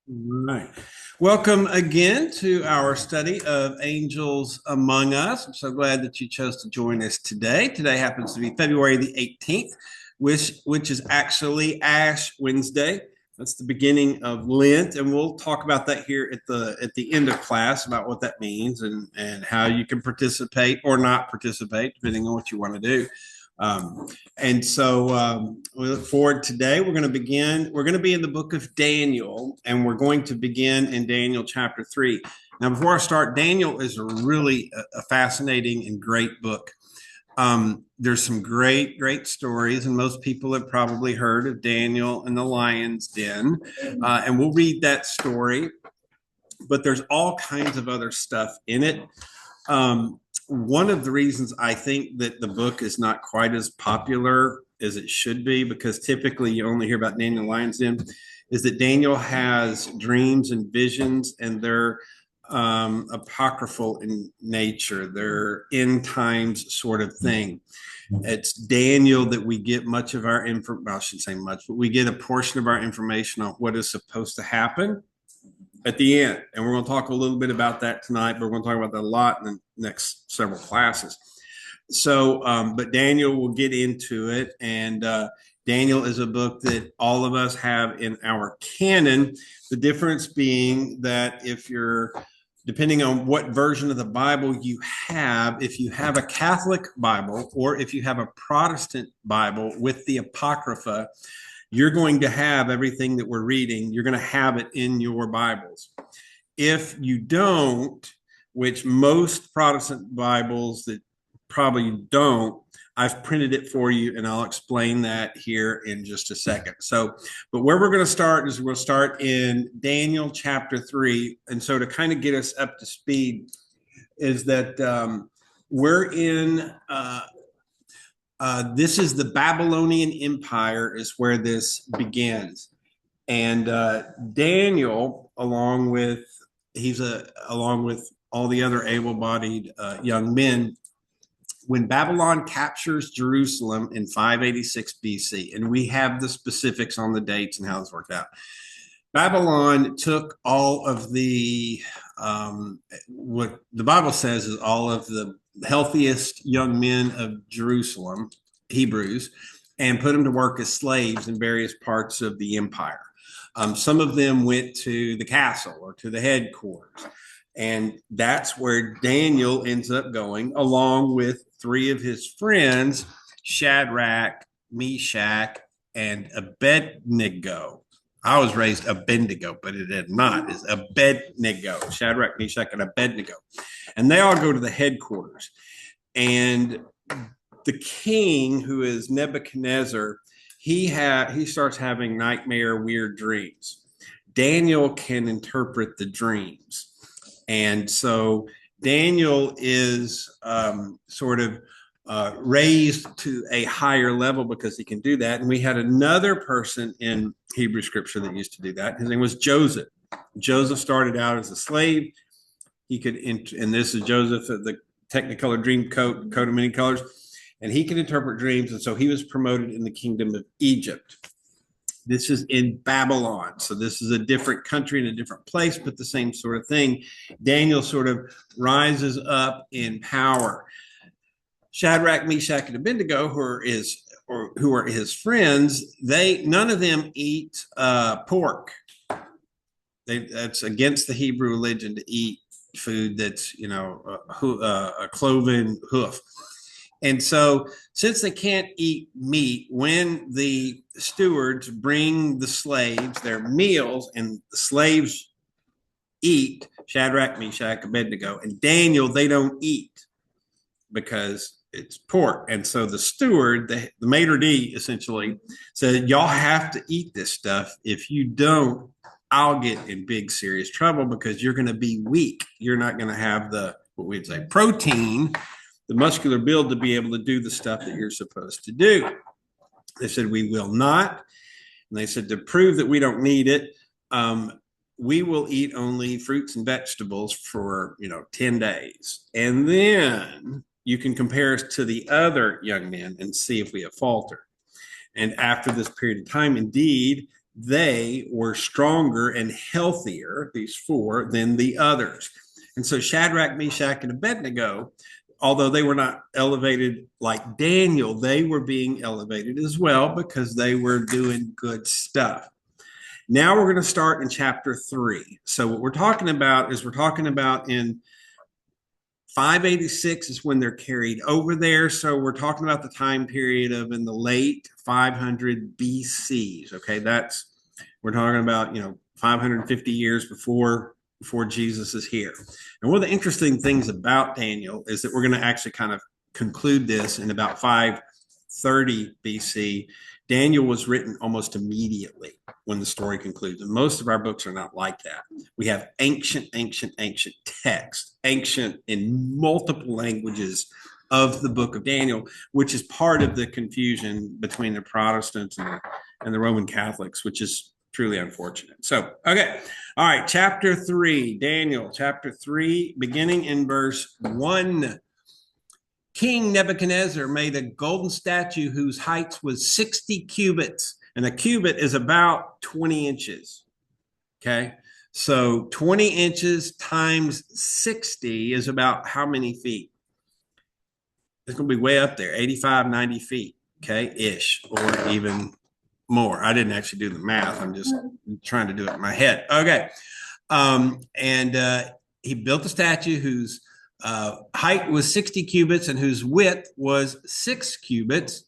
Right. Welcome again to our study of angels among us. I'm so glad that you chose to join us today. Today happens to be February the 18th, which is actually Ash Wednesday. That's the beginning of Lent, and we'll talk about that here at the end of class about what that means and how you can participate or not participate, depending on what you want to do. And so we look forward today. We're going to begin. We're going to be in the book of Daniel, and we're going to begin in Daniel chapter 3. Now, before I start, Daniel is a fascinating and great book. There's some great stories, and most people have probably heard of Daniel and the lion's den. And we'll read that story, but there's all kinds of other stuff in it. One of the reasons I think that the book is not quite as popular as it should be, because typically you only hear about Daniel Lion's Den, is that Daniel has dreams and visions, and they're apocryphal in nature. They're end times sort of thing. It's Daniel that we get much of our information. Well, I shouldn't say much, but we get a portion of our information on what is supposed to happen at the end. And we're going to talk a little bit about that tonight, but we're going to talk about that a lot in the next several classes. So, but Daniel will get into it. And Daniel is a book that all of us have in our canon. The difference being that if you're, depending on what version of the Bible you have, if you have a Catholic Bible or if you have a Protestant Bible with the Apocrypha, you're going to have everything that we're reading. You're going to have it in your Bibles. If you don't, which most Protestant Bibles that probably don't, I've printed it for you, and I'll explain that here in just a second. So, but where we're going to start is we'll start in Daniel chapter 3. And so to kind of get us up to speed is that we're in this is the Babylonian Empire is where this begins. And Daniel, along with all the other able-bodied young men, when Babylon captures Jerusalem in 586 BC, and we have the specifics on the dates and how this worked out. Babylon took all of the what the Bible says is all of the healthiest young men of Jerusalem, Hebrews, and put them to work as slaves in various parts of the empire. Some of them went to the castle or to the headquarters. And that's where Daniel ends up going, along with three of his friends, Shadrach, Meshach, and Abednego. I was raised Abednego, but it is not. It's Abednego, Shadrach, Meshach, and Abednego. And they all go to the headquarters. And the king, who is Nebuchadnezzar, he starts having nightmare, weird dreams. Daniel can interpret the dreams. And so Daniel is raised to a higher level because he can do that. And we had another person in Hebrew scripture that used to do that. His name was Joseph. Joseph started out as a slave. He could, and this is Joseph, the Technicolor dream coat of many colors, and he could interpret dreams. And so he was promoted in the kingdom of Egypt. This is in Babylon. So this is a different country in a different place, but the same sort of thing. Daniel sort of rises up in power. Shadrach, Meshach, and Abednego, who are his friends, none of them eat pork. That's against the Hebrew religion to eat food that's a cloven hoof. And so, since they can't eat meat, when the stewards bring the slaves their meals, and the slaves eat, Shadrach, Meshach, Abednego, and Daniel, they don't eat because it's pork. And so the steward, the maitre d', essentially said, y'all have to eat this stuff. If you don't, I'll get in big serious trouble because you're going to be weak. You're not going to have what we'd say protein, the muscular build to be able to do the stuff that you're supposed to do. They said, we will not. And they said, to prove that we don't need it, we will eat only fruits and vegetables for 10 days. And then you can compare us to the other young men and see if we have faltered. And after this period of time, indeed, they were stronger and healthier, these four, than the others. And so Shadrach, Meshach, and Abednego, although they were not elevated like Daniel, they were being elevated as well because they were doing good stuff. Now we're going to start in chapter 3. So what we're talking about in 586 is when they're carried over there. So we're talking about the time period of in the late 500 BCs. Okay, we're talking about 550 years before Jesus is here. And one of the interesting things about Daniel is that we're going to actually kind of conclude this in about 530 BC. Daniel was written almost immediately when the story concludes. And most of our books are not like that. We have ancient text, ancient in multiple languages of the book of Daniel, which is part of the confusion between the Protestants and the Roman Catholics, which is truly unfortunate. So, okay. All right. Chapter 3, Daniel, chapter 3, beginning in verse 1. King Nebuchadnezzar made a golden statue whose height was 60 cubits, and a cubit is about 20 inches. Okay. So 20 inches times 60 is about how many feet? It's going to be way up there, 85, 90 feet. Okay. Ish, or even more. I didn't actually do the math. I'm just trying to do it in my head. Okay. He built a statue whose height was 60 cubits and whose width was 6 cubits.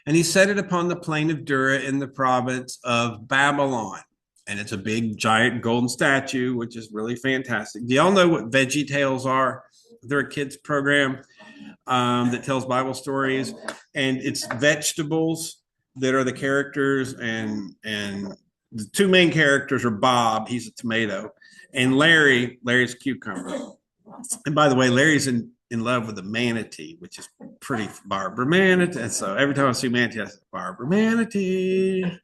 And he set it upon the plain of Dura in the province of Babylon. And it's a big, giant golden statue, which is really fantastic. Do y'all know what Veggie Tales are? They're a kids program that tells Bible stories. And it's vegetables that are the characters. And the two main characters are Bob, he's a tomato, and Larry's a cucumber. And by the way, Larry's in love with a manatee, which is pretty Barbara Manatee. And so every time I see manatee, I say, Barbara Manatee,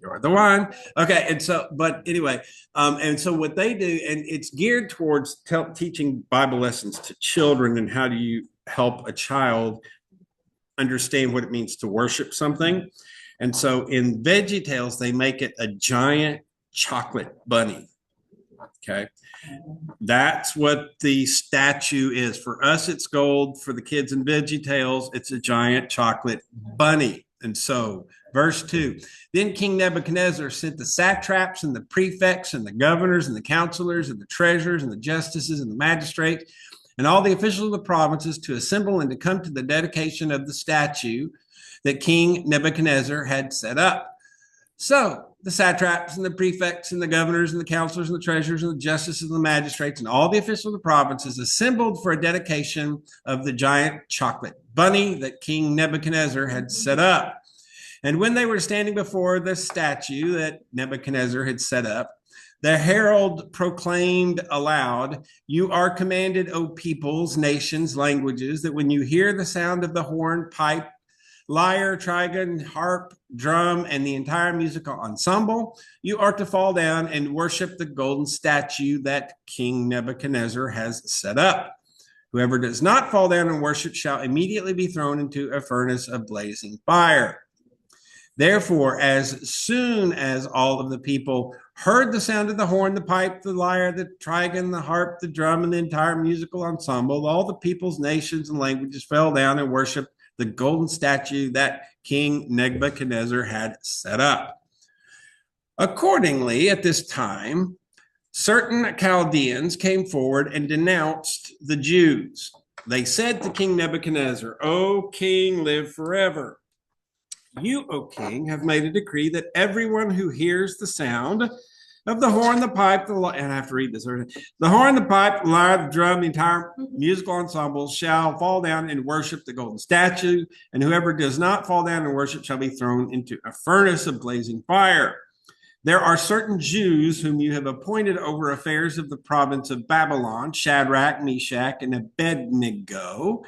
you're the one. Okay. And so, but anyway, and so what they do, and it's geared towards teaching Bible lessons to children and how do you help a child understand what it means to worship something. And so in Veggie Tales, they make it a giant chocolate bunny. Okay. That's what the statue is. For us, it's gold. For the kids in Veggie Tales, it's a giant chocolate bunny. And so, verse 2, then King Nebuchadnezzar sent the satraps and the prefects and the governors and the counselors and the treasurers and the justices and the magistrates and all the officials of the provinces to assemble and to come to the dedication of the statue that King Nebuchadnezzar had set up. So the satraps and the prefects and the governors and the counselors and the treasurers and the justices and the magistrates and all the officials of the provinces assembled for a dedication of the giant chocolate bunny that King Nebuchadnezzar had set up. And when they were standing before the statue that Nebuchadnezzar had set up, the herald proclaimed aloud, "You are commanded, O peoples, nations, languages, that when you hear the sound of the horn, pipe, lyre, trigon, harp, drum, and the entire musical ensemble, you are to fall down and worship the golden statue that King Nebuchadnezzar has set up. Whoever does not fall down and worship shall immediately be thrown into a furnace of blazing fire." Therefore, as soon as all of the people heard the sound of the horn, the pipe, the lyre, the trigon, the harp, the drum, and the entire musical ensemble, all the peoples, nations, and languages fell down and worshiped the golden statue that King Nebuchadnezzar had set up. Accordingly, at this time, certain Chaldeans came forward and denounced the Jews. They said to King Nebuchadnezzar, "O king, live forever. You, O king, have made a decree that everyone who hears the sound of the horn, the pipe, and I have to read this. The horn, the pipe, the lyre, the drum, the entire musical ensemble shall fall down and worship the golden statue, and whoever does not fall down and worship shall be thrown into a furnace of blazing fire. There are certain Jews whom you have appointed over affairs of the province of Babylon, Shadrach, Meshach, and Abednego.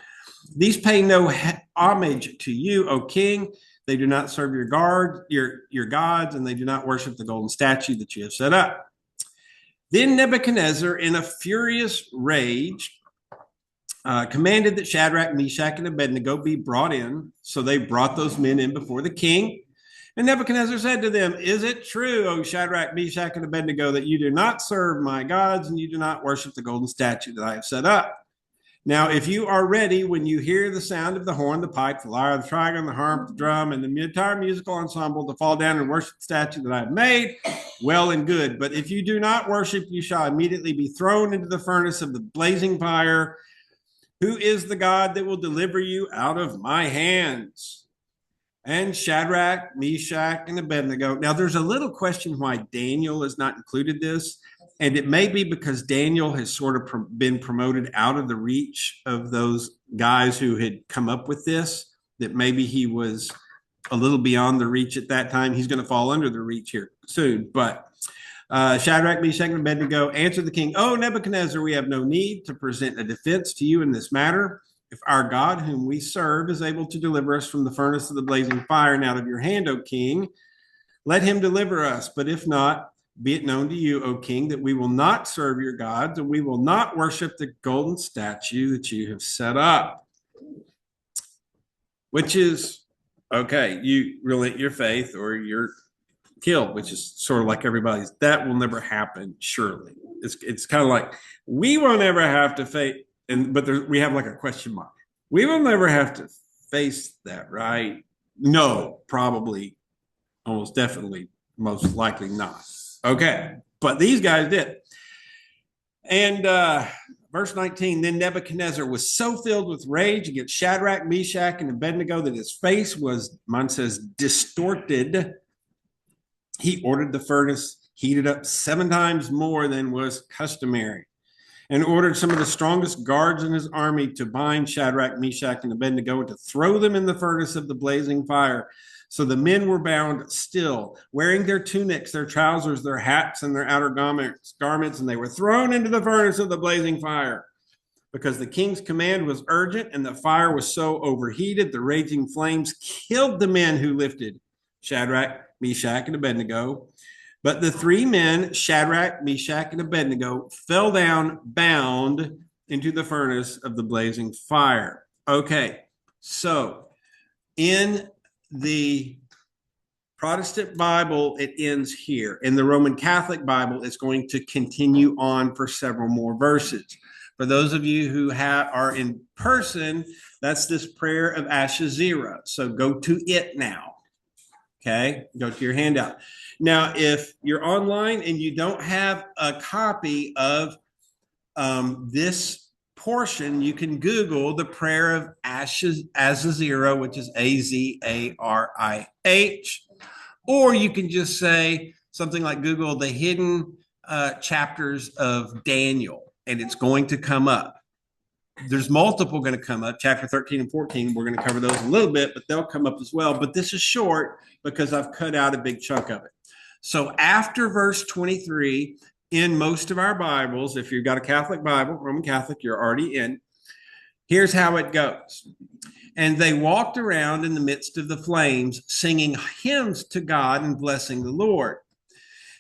These pay no homage to you, O king. They do not serve your gods, and they do not worship the golden statue that you have set up." Then Nebuchadnezzar, in a furious rage, commanded that Shadrach, Meshach, and Abednego be brought in. So they brought those men in before the king. And Nebuchadnezzar said to them, "Is it true, O Shadrach, Meshach, and Abednego, that you do not serve my gods and you do not worship the golden statue that I have set up? Now, if you are ready when you hear the sound of the horn, the pipe, the lyre, the trigon, the harp, the drum, and the entire musical ensemble to fall down and worship the statue that I have made, well and good. But if you do not worship, you shall immediately be thrown into the furnace of the blazing fire. Who is the God that will deliver you out of my hands?" And Shadrach, Meshach, and Abednego. Now, there's a little question why Daniel is not included this. And it may be because Daniel has sort of been promoted out of the reach of those guys who had come up with this, that maybe he was a little beyond the reach at that time. He's going to fall under the reach here soon. But Shadrach, Meshach, and Abednego answered the king, "Oh, Nebuchadnezzar, we have no need to present a defense to you in this matter. If our God, whom we serve, is able to deliver us from the furnace of the blazing fire and out of your hand, O king, let him deliver us. But if not, be it known to you, O king, that we will not serve your gods and we will not worship the golden statue that you have set up." Which is, okay, you relent your faith or you're killed, which is sort of like everybody's. That will never happen, surely. It's kind of like, we will never have to face, but we have like a question mark. We will never have to face that, right? No, probably, almost definitely, most likely not. Okay, but these guys did. And verse 19, then Nebuchadnezzar was so filled with rage against Shadrach, Meshach, and Abednego that his face was, mine says, distorted. He ordered the furnace heated up 7 times more than was customary, and ordered some of the strongest guards in his army to bind Shadrach, Meshach, and Abednego and to throw them in the furnace of the blazing fire. So the men were bound still, wearing their tunics, their trousers, their hats, and their outer garments, and they were thrown into the furnace of the blazing fire. Because the king's command was urgent and the fire was so overheated, the raging flames killed the men who lifted Shadrach, Meshach, and Abednego. But the 3 men, Shadrach, Meshach, and Abednego, fell down bound into the furnace of the blazing fire. Okay, so in the Protestant Bible, it ends here. In the Roman Catholic Bible, it's going to continue on for several more verses. For those of you who are in person, that's this prayer of Ashazira. So go to it now. Okay, go to your handout. Now, if you're online and you don't have a copy of this portion, you can Google the prayer of Azazirah, which is Azarih, or you can just say something like Google the hidden chapters of Daniel, and it's going to come up. There's multiple going to come up. Chapter 13 and 14, we're going to cover those a little bit, but they'll come up as well. But this is short because I've cut out a big chunk of it. So after verse 23, in most of our Bibles, if you've got a Catholic Bible, Roman Catholic, you're already in. Here's how it goes. And they walked around in the midst of the flames, singing hymns to God and blessing the Lord.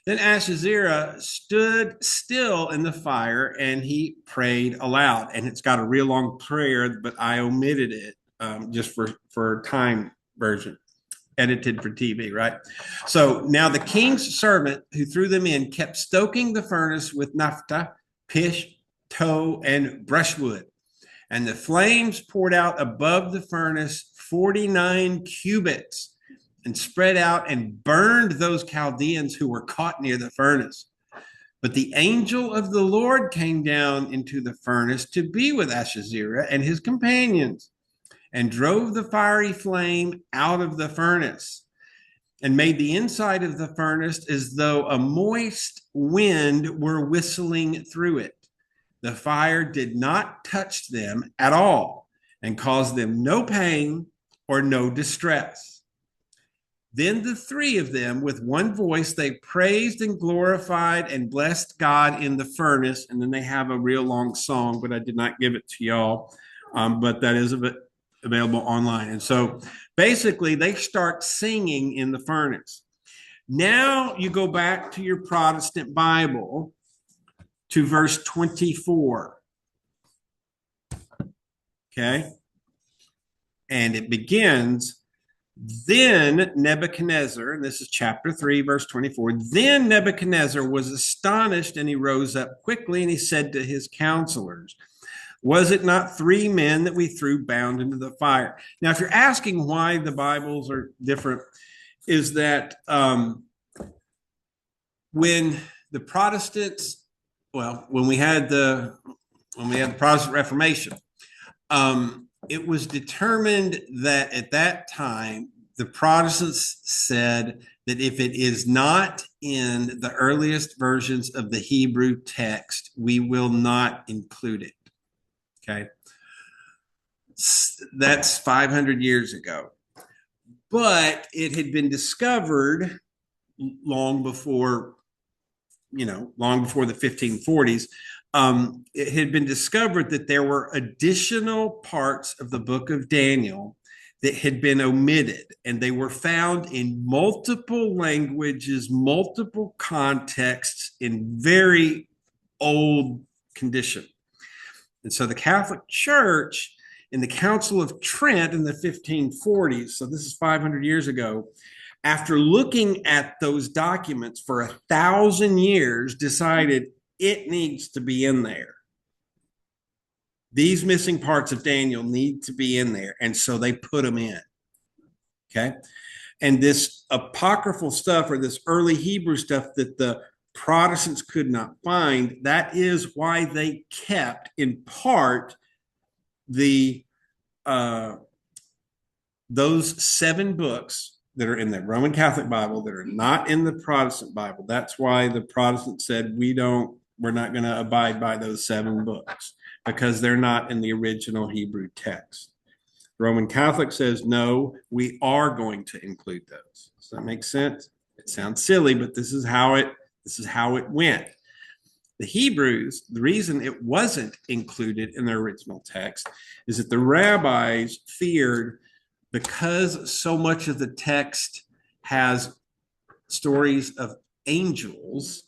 Then Ashazirah stood still in the fire and he prayed aloud. And it's got a real long prayer, but I omitted it just for time version, edited for TV, right? So now the king's servant who threw them in kept stoking the furnace with naphtha, pitch, tow, and brushwood. And the flames poured out above the furnace 49 cubits and spread out and burned those Chaldeans who were caught near the furnace. But the angel of the Lord came down into the furnace to be with Ashazirah and his companions, and drove the fiery flame out of the furnace, and made the inside of the furnace as though a moist wind were whistling through it. The fire did not touch them at all, and caused them no pain or no distress. Then the 3 of them, with one voice, they praised and glorified and blessed God in the furnace. And then they have a real long song, but I did not give it to y'all. But that is available online. And so basically they start singing in the furnace. Now you go back to your Protestant Bible to verse 24. Okay. And it begins, Then Nebuchadnezzar, and this is chapter 3, verse 24. Then Nebuchadnezzar was astonished, and he rose up quickly, and he said to his counselors, was it not 3 men that we threw bound into the fire? Now, if you're asking why the Bibles are different, is that when the Protestants, when we had the Protestant Reformation, it was determined that at that time, the Protestants said that if it is not in the earliest versions of the Hebrew text, we will not include it. Okay. That's 500 years ago. But it had been discovered long before the 1540s. It had been discovered that there were additional parts of the book of Daniel that had been omitted, and they were found in multiple languages, multiple contexts, in very old condition. And so the Catholic Church in the Council of Trent in the 1540s, so this is 500 years ago, after looking at those documents for 1,000 years, decided it needs to be in there. These missing parts of Daniel need to be in there. And so they put them in. Okay. And this apocryphal stuff, or this early Hebrew stuff that the Protestants could not find, that is why they kept in part those 7 books that are in the Roman Catholic Bible that are not in the Protestant Bible. That's why the Protestants said we're not going to abide by those 7 books, because they're not in the original Hebrew text. Roman Catholic says no, we are going to include those. Does that make sense? It sounds silly, but this is how it went. The Hebrews, the reason it wasn't included in their original text is that the rabbis feared, because so much of the text has stories of angels,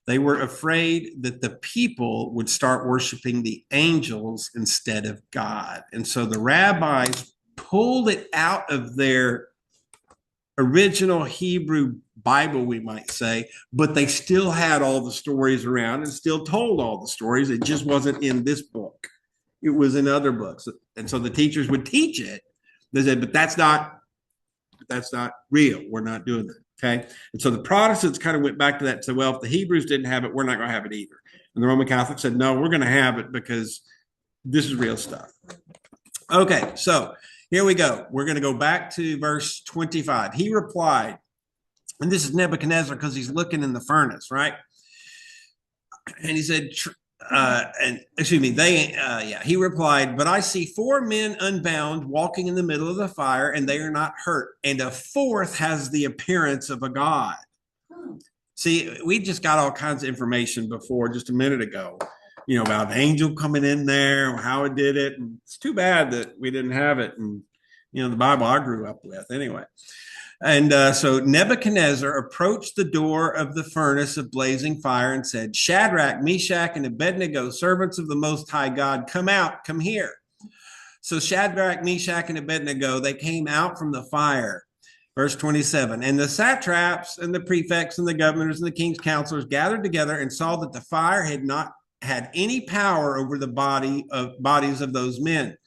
they were afraid that the people would start worshiping the angels instead of God. And so the rabbis pulled it out of their original Hebrew Bible, we might say, but they still had all the stories around and still told all the stories. It just wasn't in this book. It was in other books. And so the teachers would teach it. They said, but that's not real. We're not doing that. Okay. And so the Protestants kind of went back to that and said, well, if the Hebrews didn't have it, we're not going to have it either. And the Roman Catholics said, no, we're going to have it because this is real stuff. Okay. So here we go. We're going to go back to verse 25. He replied, and this is Nebuchadnezzar because he's looking in the furnace, right? And he said, he replied, but I see 4 men unbound walking in the middle of the fire, and they are not hurt. And a 4th has the appearance of a god. See, we just got all kinds of information before just a minute ago, about an angel coming in there, how it did it. And it's too bad that we didn't have it in, the Bible I grew up with anyway. And so Nebuchadnezzar approached the door of the furnace of blazing fire and said, Shadrach, Meshach, and Abednego, servants of the Most High God, come out, come here. So Shadrach, Meshach, and Abednego, they came out from the fire. Verse 27, and the satraps and the prefects and the governors and the king's counselors gathered together and saw that the fire had not had any power over the bodies of those men.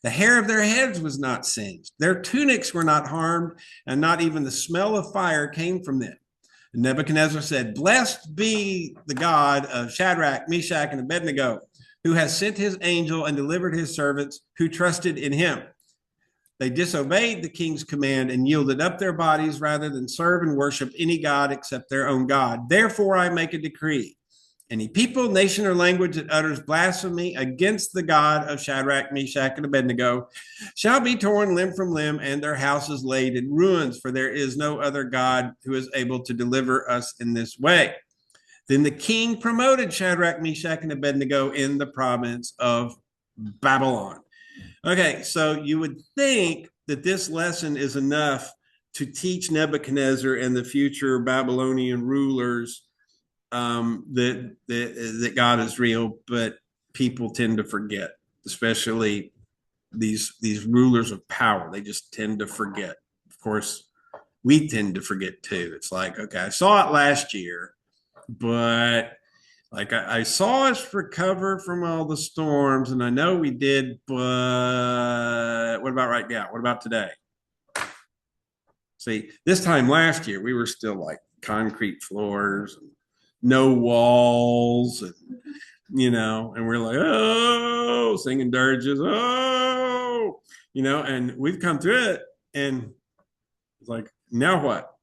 The hair of their heads was not singed. Their tunics were not harmed, and not even the smell of fire came from them. And Nebuchadnezzar said, blessed be the God of Shadrach, Meshach, and Abednego, who has sent his angel and delivered his servants who trusted in him. They disobeyed the king's command and yielded up their bodies rather than serve and worship any god except their own God. Therefore, I make a decree. Any people, nation, or language that utters blasphemy against the God of Shadrach, Meshach, and Abednego shall be torn limb from limb, and their houses laid in ruins, for there is no other God who is able to deliver us in this way. Then the king promoted Shadrach, Meshach, and Abednego in the province of Babylon. Okay, so you would think that this lesson is enough to teach Nebuchadnezzar and the future Babylonian rulers that God is real, but people tend to forget, especially these rulers of power. They just tend to forget. course, we tend to forget too. It's like, okay, I saw it last year, but like I saw us recover from all the storms, and I know we did, but what about right now? What about today? See, this time last year, we were still like concrete floors, and no walls, and and we're like, oh, singing dirges, oh, and we've come through it, and it's like, now what?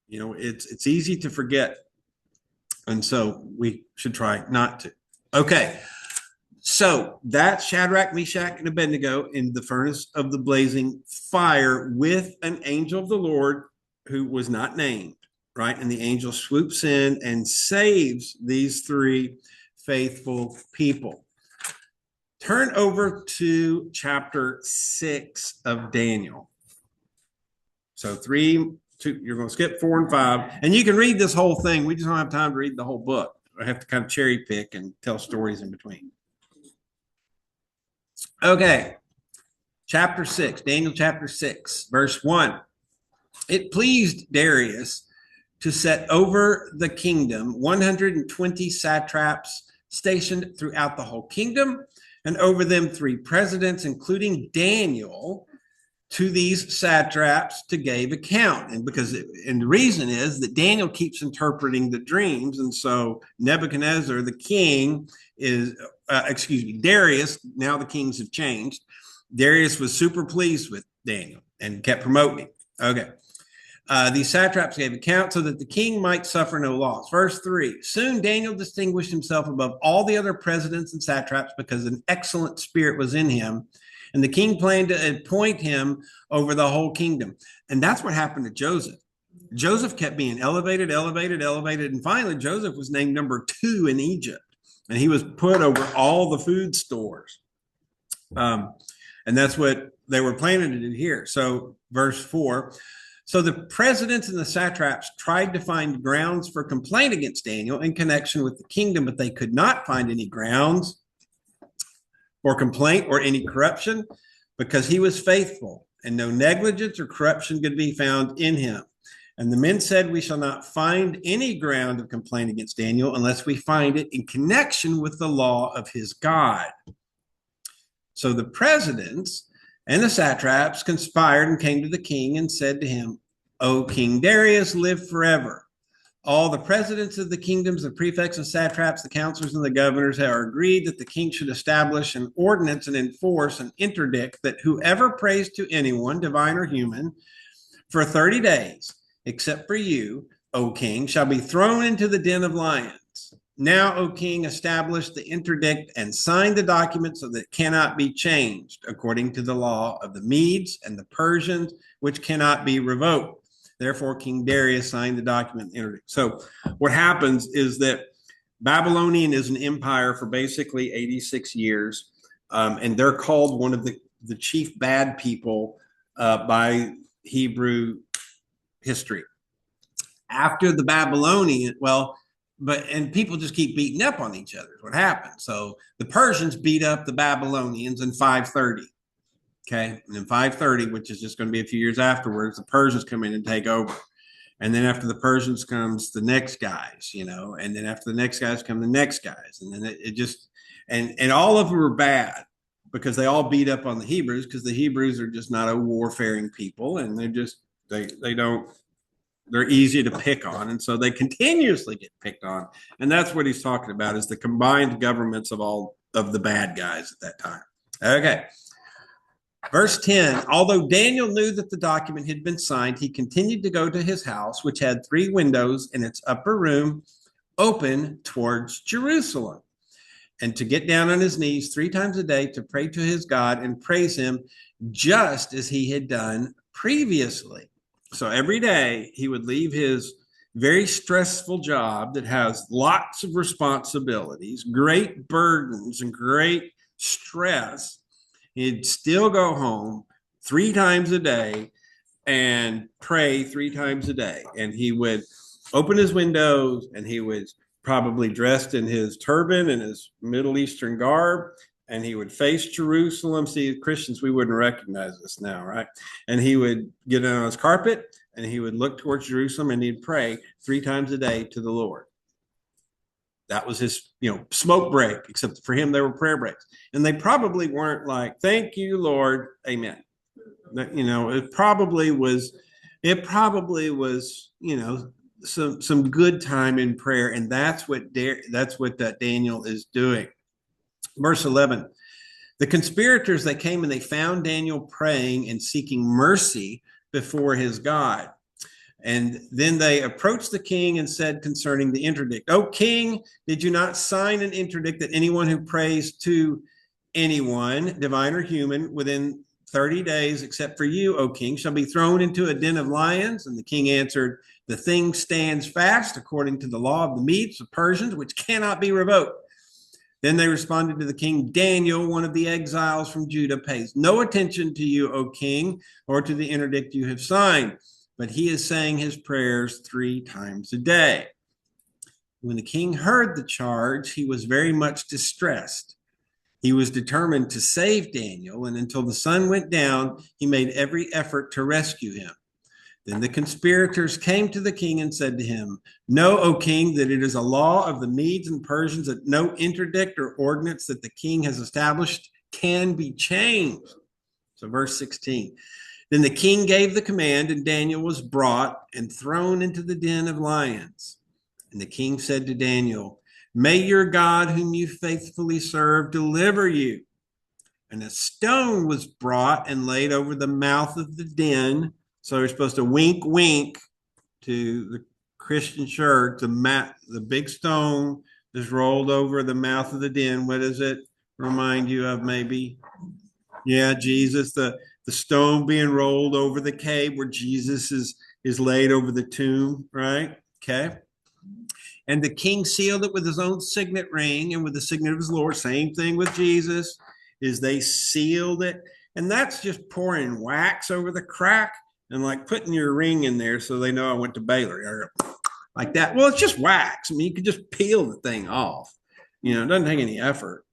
It's easy to forget, and so we should try not to. Okay, so that's Shadrach, Meshach, and Abednego in the furnace of the blazing fire with an angel of the Lord who was not named, right? And the angel swoops in and saves these three faithful people. Turn over to chapter 6 of Daniel. So 3, 2, you're going to skip 4 and 5, and you can read this whole thing. We just don't have time to read the whole book. I have to kind of cherry pick and tell stories in between. Okay, chapter 6, Daniel chapter 6, verse 1. It pleased Darius to set over the kingdom 120 satraps stationed throughout the whole kingdom, and over them 3 presidents, including Daniel, to these satraps to give account. And the reason is that Daniel keeps interpreting the dreams. And so Nebuchadnezzar, the king, Darius, now the kings have changed. Darius was super pleased with Daniel and kept promoting him. Okay. These satraps gave account so that the king might suffer no loss. Verse 3, soon Daniel distinguished himself above all the other presidents and satraps because an excellent spirit was in him. And the king planned to appoint him over the whole kingdom. And that's what happened to Joseph. Joseph kept being elevated. And finally, Joseph was named number 2 in Egypt. And he was put over all the food stores. And that's what they were planning to do here. So verse 4, so the presidents and the satraps tried to find grounds for complaint against Daniel in connection with the kingdom, but they could not find any grounds or complaint or any corruption, because he was faithful and no negligence or corruption could be found in him. And the men said, we shall not find any ground of complaint against Daniel unless we find it in connection with the law of his God. So the presidents and the satraps conspired and came to the king and said to him, O King Darius, live forever. All the presidents of the kingdoms, the prefects and satraps, the counselors and the governors have agreed that the king should establish an ordinance and enforce an interdict that whoever prays to anyone, divine or human, for 30 days, except for you, O king, shall be thrown into the den of lions. Now, O king, establish the interdict and sign the document so that it cannot be changed, according to the law of the Medes and the Persians, which cannot be revoked. Therefore, King Darius signed the document and interdict. So what happens is that Babylonian is an empire for basically 86 years, and they're called one of the chief bad people by Hebrew history. After the Babylonian, and people just keep beating up on each other is what happened. So the Persians beat up the Babylonians in 530. Okay. And in 530, which is just going to be a few years afterwards, the Persians come in and take over. And then after the Persians comes the next guys, and then after the next guys come the next guys. And then it just, and all of them are bad because they all beat up on the Hebrews, because the Hebrews are just not a warfaring people. And they're easy to pick on. And so they continuously get picked on. And that's what he's talking about, is the combined governments of all of the bad guys at that time. Okay. Verse 10, although Daniel knew that the document had been signed, he continued to go to his house, which had 3 windows in its upper room open towards Jerusalem, and to get down on his knees 3 times a day to pray to his God and praise him, just as he had done previously. So every day he would leave his very stressful job that has lots of responsibilities, great burdens, and great stress. He'd still go home 3 times a day and pray 3 times a day. And he would open his windows, and he was probably dressed in his turban and his Middle Eastern garb, and he would face Jerusalem. See, Christians, we wouldn't recognize this now, right? And he would get on his carpet and he would look towards Jerusalem and he'd pray 3 times a day to the Lord. That was his, smoke break, except for him, they were prayer breaks. And they probably weren't like, thank you, Lord, amen. It probably was, some good time in prayer. And that's what Daniel is doing. Verse 11, the conspirators that came and they found Daniel praying and seeking mercy before his God. And then they approached the king and said concerning the interdict, O king, did you not sign an interdict that anyone who prays to anyone, divine or human, within 30 days, except for you, O king, shall be thrown into a den of lions? And the king answered, the thing stands fast according to the law of the Medes, the Persians, which cannot be revoked. Then they responded to the king, Daniel, one of the exiles from Judah, pays no attention to you, O king, or to the interdict you have signed, but he is saying his prayers 3 times a day. When the king heard the charge, he was very much distressed. He was determined to save Daniel, and until the sun went down, he made every effort to rescue him. Then the conspirators came to the king and said to him, know, O king, that it is a law of the Medes and Persians that no interdict or ordinance that the king has established can be changed. So verse 16, then the king gave the command, and Daniel was brought and thrown into the den of lions. And the king said to Daniel, may your God, whom you faithfully serve, deliver you. And a stone was brought and laid over the mouth of the den. So you're supposed to wink, wink to the Christian church. The big stone is rolled over the mouth of the den. What does it remind you of, maybe? Yeah, Jesus, the stone being rolled over the cave where Jesus is laid over the tomb, right? Okay. And the king sealed it with his own signet ring and with the signet of his Lord. Same thing with Jesus, is they sealed it. And that's just pouring wax over the crack and like putting your ring in there so they know I went to Baylor, like that. Well, it's just wax. I mean, you could just peel the thing off. It doesn't take any effort.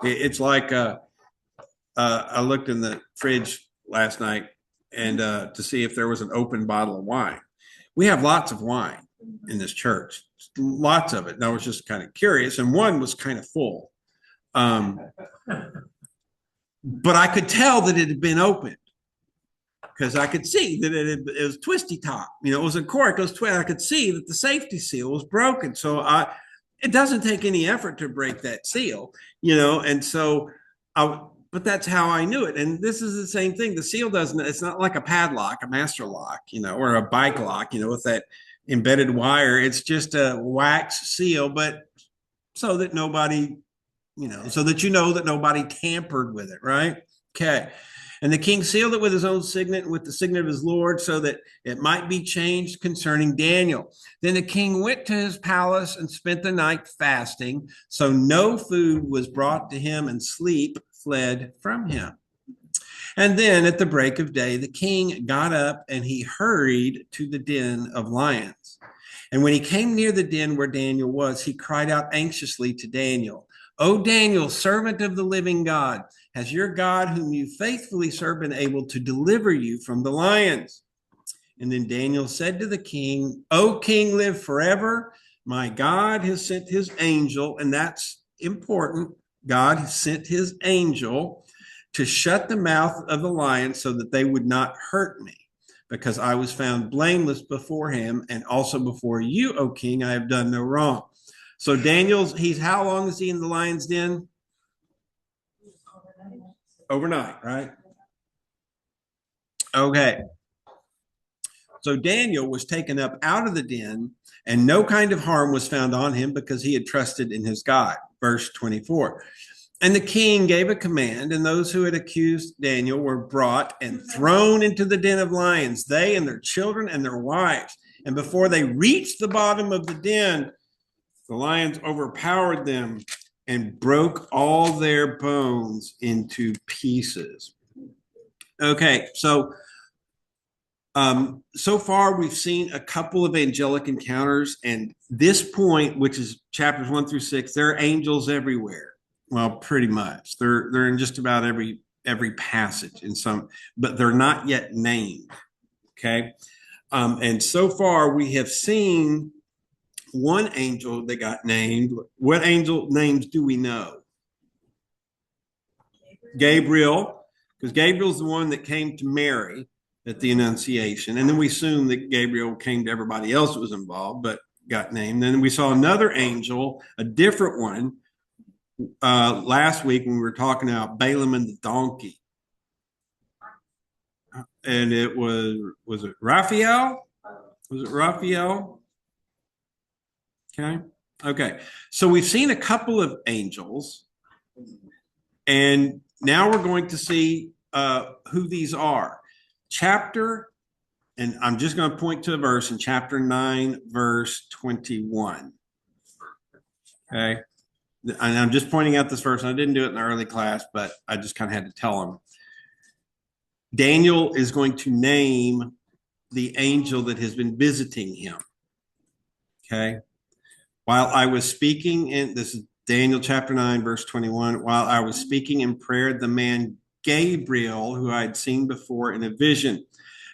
It's like I looked in the fridge last night and to see if there was an open bottle of wine. We have lots of wine in this church, lots of it. And I was just kind of curious, and one was kind of full. But I could tell that it had been opened because I could see that it was twisty top. It was a cork. It was twisted. I could see that the safety seal was broken. So it doesn't take any effort to break that seal, and so but that's how I knew it. And this is the same thing. The seal it's not like a padlock, a master lock, or a bike lock, with that embedded wire. It's just a wax seal, but so that nobody, so that that nobody tampered with it, right? Okay. And the king sealed it with his own signet and with the signet of his Lord, so that it might be changed concerning Daniel. Then the king went to his palace and spent the night fasting. So no food was brought to him, and sleep fled from him. And then at the break of day, the king got up and he hurried to the den of lions. And when he came near the den where Daniel was, he cried out anxiously to Daniel, O Daniel, servant of the living God, has your God, whom you faithfully serve, been able to deliver you from the lions? And then Daniel said to the king, O king, live forever. My God has sent his angel, and that's important. God has sent his angel to shut the mouth of the lion so that they would not hurt me, because I was found blameless before him, and also before you, O king, I have done no wrong. So how long is he in the lion's den? Overnight, right? Okay. So Daniel was taken up out of the den, and no kind of harm was found on him, because he had trusted in his God. Verse 24. And the king gave a command, and those who had accused Daniel were brought and thrown into the den of lions, they and their children and their wives. And before they reached the bottom of the den, the lions overpowered them and broke all their bones into pieces. Okay, so far we've seen a couple of angelic encounters, and this point, which is chapters 1 through 6, there are angels everywhere. Well, pretty much. They're in just about every passage in some, but they're not yet named. Okay. And so far we have seen one angel that got named. What angel names do we know? Gabriel, because Gabriel's the one that came to Mary at the Annunciation. And then we assume that Gabriel came to everybody else that was involved, but got named. Then we saw another angel, a different one, last week when we were talking about Balaam and the donkey. And it was it Raphael? Was it Raphael? Okay. So we've seen a couple of angels, and now we're going to see who these are. And I'm just going to point to a verse in chapter 9, verse 21. Okay. And I'm just pointing out this verse. I didn't do it in the early class, but I just kind of had to tell them. Daniel is going to name the angel that has been visiting him. Okay. While I was speaking this is Daniel chapter 9, verse 21. While I was speaking in prayer, the man Gabriel, who I had seen before in a vision.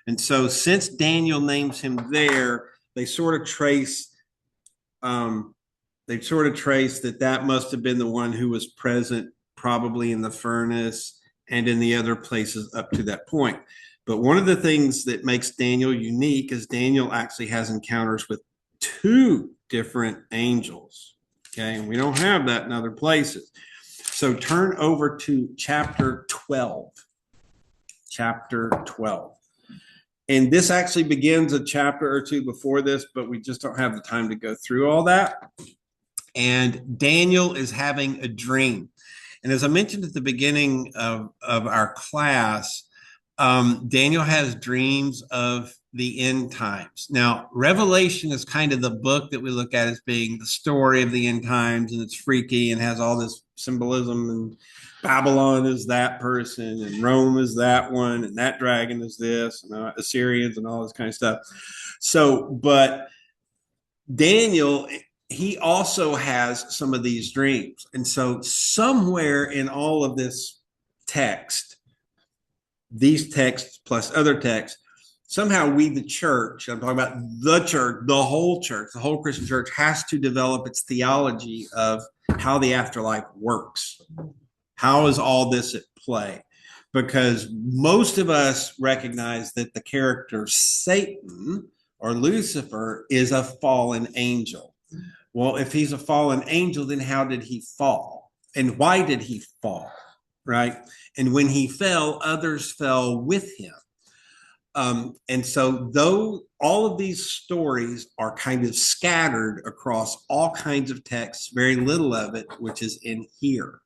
And so since Daniel names him there, they sort of trace that must have been the one who was present probably in the furnace and in the other places up to that point. But one of the things that makes Daniel unique is Daniel actually has encounters with two different angels. Okay, and we don't have that in other places. So turn over to chapter 12. Chapter 12. And this actually begins a chapter or two before this, but we just don't have the time to go through all that. And Daniel is having a dream. And as I mentioned at the beginning of our class, Daniel has dreams of the end times. Now, Revelation is kind of the book that we look at as being the story of the end times, and it's freaky and has all this symbolism, and Babylon is that person, and Rome is that one, and that dragon is this, and Assyrians and all this kind of stuff. So, but Daniel, he also has some of these dreams. And so somewhere in all of this text, these texts plus other texts, somehow we, the church, I'm talking about the church, the whole Christian church has to develop its theology of how the afterlife works. How is all this at play? Because most of us recognize that the character Satan or Lucifer is a fallen angel. Well, if he's a fallen angel, then how did he fall? And why did he fall? Right? And when he fell, others fell with him. And so though all of these stories are kind of scattered across all kinds of texts, very little of it, which is in here.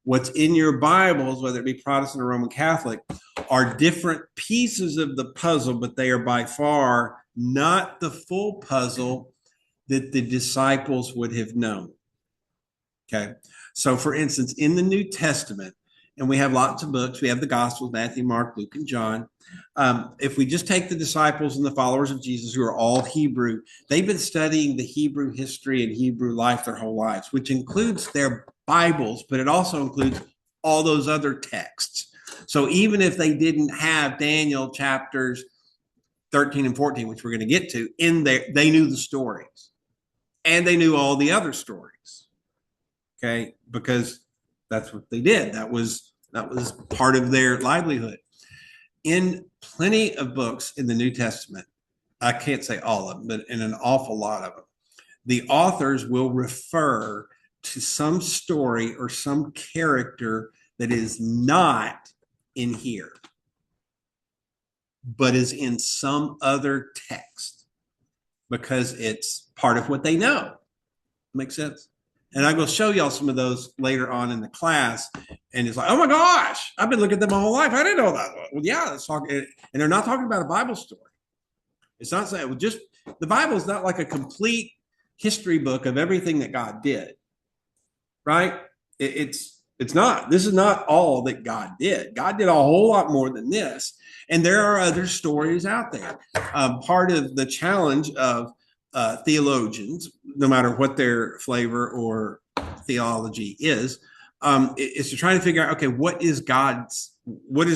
What's in your Bibles, whether it be Protestant or Roman Catholic, are different pieces of the puzzle, but they are by far not the full puzzle that the disciples would have known. Okay. So for instance, in the New Testament, and we have lots of books, we have the Gospels, Matthew, Mark, Luke, and John. If we just take the disciples and the followers of Jesus, who are all Hebrew, they've been studying the Hebrew history and Hebrew life their whole lives, which includes their Bibles, but it also includes all those other texts. So even if they didn't have Daniel chapters 13 and 14, which we're going to get to, in there, they knew the stories. And they knew all the other stories. Okay, because that's what they did. That was part of their livelihood. In plenty of books in the New Testament, I can't say all of them, but in an awful lot of them, the authors will refer to some story or some character that is not in here, but is in some other text, because it's part of what they know. Makes sense? And I'm going to show y'all some of those later on in the class. And it's like, oh my gosh, I've been looking at them my whole life. I didn't know that. Well, yeah, let's talk. And they're not talking about a Bible story. It's not saying, well, just the Bible is not like a complete history book of everything that God did, right? It's not. This is not all that God did. God did a whole lot more than this. And there are other stories out there. Part of the challenge of theologians, no matter what their flavor or theology is, is to try to figure out, okay, what is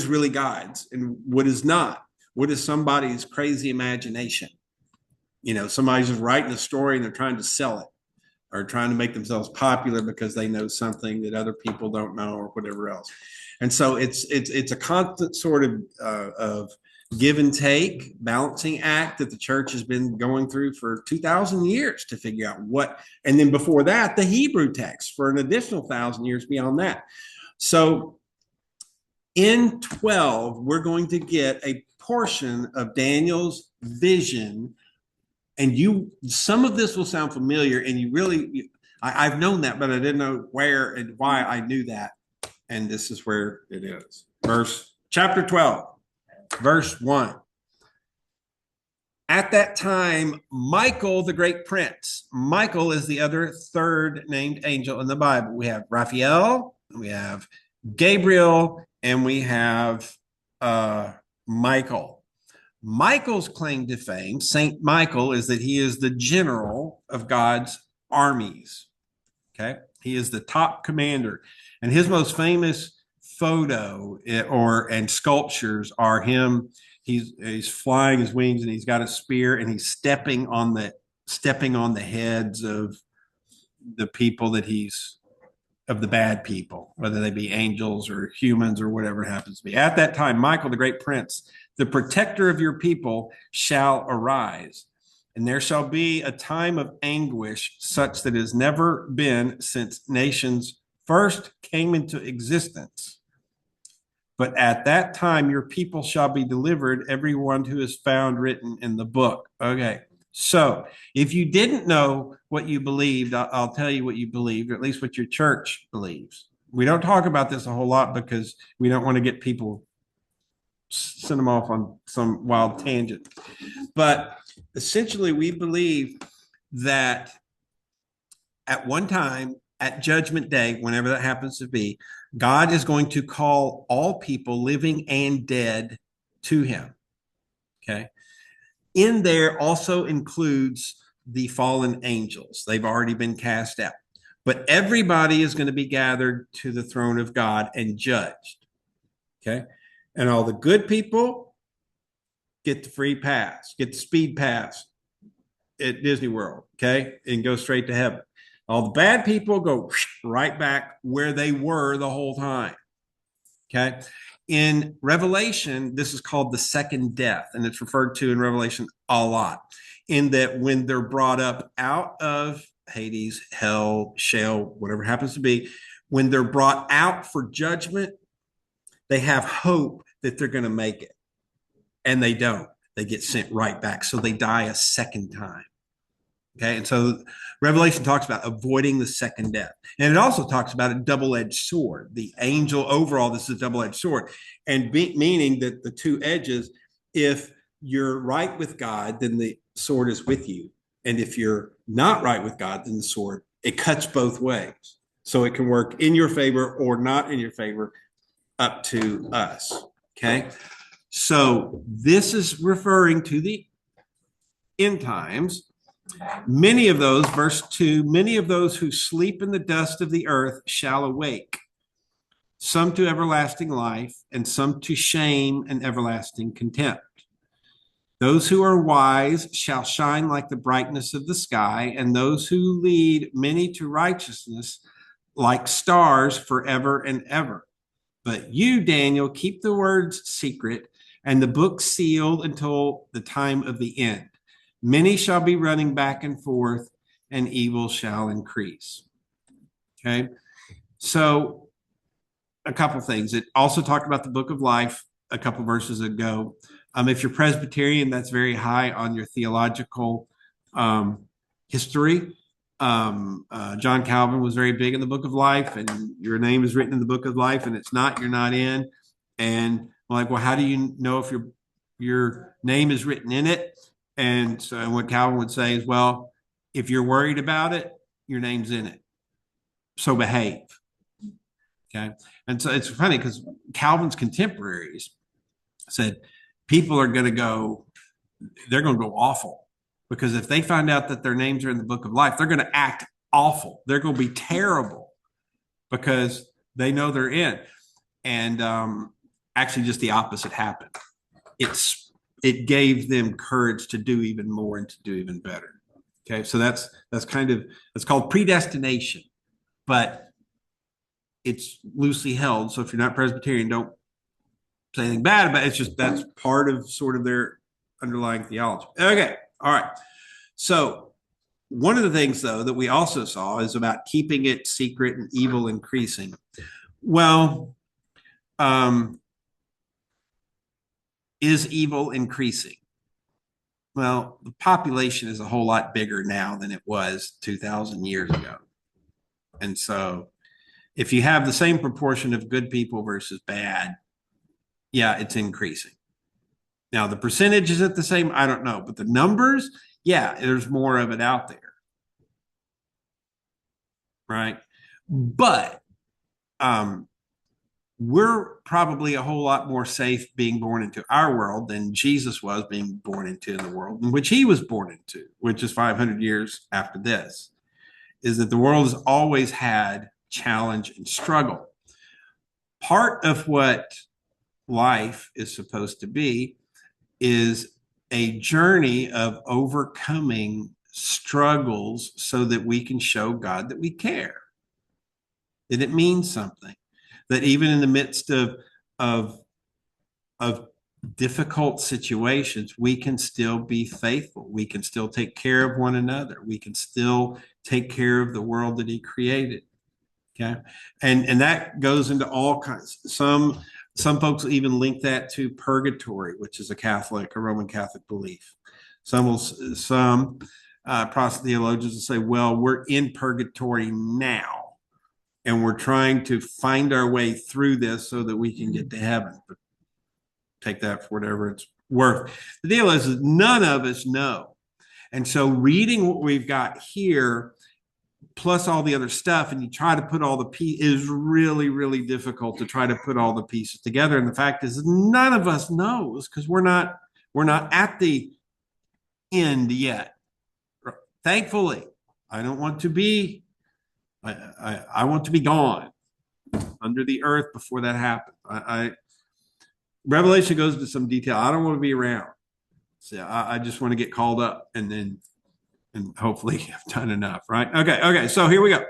really God's and what is not? What is somebody's crazy imagination? Somebody's just writing a story and they're trying to sell it or trying to make themselves popular because they know something that other people don't know or whatever else. And so it's a constant sort of give and take balancing act that the church has been going through for 2,000 years to figure out what, and then before that, the Hebrew text for an additional 1,000 years beyond that. So in 12, we're going to get a portion of Daniel's vision, and some of this will sound familiar, and I've known that, but I didn't know where and why I knew that. And this is where it is. Chapter 12, verse 1. At that time, Michael, the great prince. Michael is the other third named angel in the Bible. We have Raphael, we have Gabriel, and we have Michael. Michael's claim to fame, Saint Michael, is that he is the general of God's armies. Okay, he is the top commander, and his most famous photo and sculptures are him. He's flying his wings, and he's got a spear, and he's stepping on the heads of the people of the bad people, whether they be angels or humans or whatever it happens to be. At that time, Michael, the great prince, the protector of your people, shall arise. And there shall be a time of anguish such that has never been since nations first came into existence. But at that time, your people shall be delivered, everyone who is found written in the book. Okay. So if you didn't know what you believed, I'll tell you what you believed, or at least what your church believes. We don't talk about this a whole lot because we don't want to get people, send them off on some wild tangent. But essentially, we believe that at one time, at Judgment Day, whenever that happens to be, God is going to call all people, living and dead, to him. Okay. In there also includes the fallen angels. They've already been cast out. But everybody is going to be gathered to the throne of God and judged. Okay. And all the good people get the free pass, get the speed pass at Disney World. Okay. And go straight to heaven. All the bad people go right back where they were the whole time. Okay. In Revelation, this is called the second death, and it's referred to in Revelation a lot, in that when they're brought up out of Hades, hell, Sheol, whatever happens to be, when they're brought out for judgment, they have hope that they're going to make it. And they don't. They get sent right back. So they die a second time. Okay. And so Revelation talks about avoiding the second death. And it also talks about a double-edged sword. The angel overall, this is a double-edged sword. And meaning that the two edges, if you're right with God, then the sword is with you. And if you're not right with God, then the sword, it cuts both ways. So it can work in your favor or not in your favor, up to us. Okay. So this is referring to the end times. Many of those, verse 2, many of those who sleep in the dust of the earth shall awake, some to everlasting life, and some to shame and everlasting contempt. Those who are wise shall shine like the brightness of the sky, and those who lead many to righteousness like stars forever and ever. But you, Daniel, keep the words secret and the book sealed until the time of the end. Many shall be running back and forth, and evil shall increase. Okay. So a couple things. It also talked about the book of life a couple verses ago. If you're Presbyterian, that's very high on your theological history. John Calvin was very big in the book of life, and your name is written in the book of life, and it's not, you're not in. And I'm like, well, how do you know if your name is written in it? And so what Calvin would say is, well, if you're worried about it, your name's in it. So behave. Okay. And so it's funny because Calvin's contemporaries said people are going to go, they're going to go awful, because if they find out that their names are in the book of life, they're going to act awful. They're going to be terrible because They know they're in. And actually, just the opposite happened. It gave them courage to do even more and to do even better. Okay, so that's called predestination, but it's loosely held. So if you're not Presbyterian, don't say anything bad about it. It's just that's part of sort of their underlying theology. Okay, all right. So one of the things, though, that we also saw is about keeping it secret and evil increasing. Well, is evil increasing? Well, the population is a whole lot bigger now than it was 2,000 years ago. And so if you have the same proportion of good people versus bad, yeah, it's increasing. Now, the percentage is it the same? I don't know. But the numbers, yeah, there's more of it out there. Right. But we're probably a whole lot more safe being born into our world than Jesus was being born into the world in which he was born into, which is 500 years after this, is that the world has always had challenge and struggle. Part of what life is supposed to be is a journey of overcoming struggles so that we can show God that we care, that it means something, that even in the midst of difficult situations, we can still be faithful. We can still take care of one another. We can still take care of the world that he created. Okay. And that goes into all kinds. Some folks will even link that to purgatory, which is a Roman Catholic belief. Some Protestant theologians will say, well, we're in purgatory now, and we're trying to find our way through this so that we can get to heaven. But take that for whatever it's worth. The deal is that none of us know. And so reading what we've got here, plus all the other stuff, and you try to put all the pieces, is really, really difficult to try to put all the pieces together. And the fact is, none of us knows because we're not at the end yet. Thankfully, I don't want to be. I want to be gone under the earth before that happens. Revelation goes into some detail. I don't want to be around. So I just want to get called up and hopefully I've done enough, right? Okay. So here we go.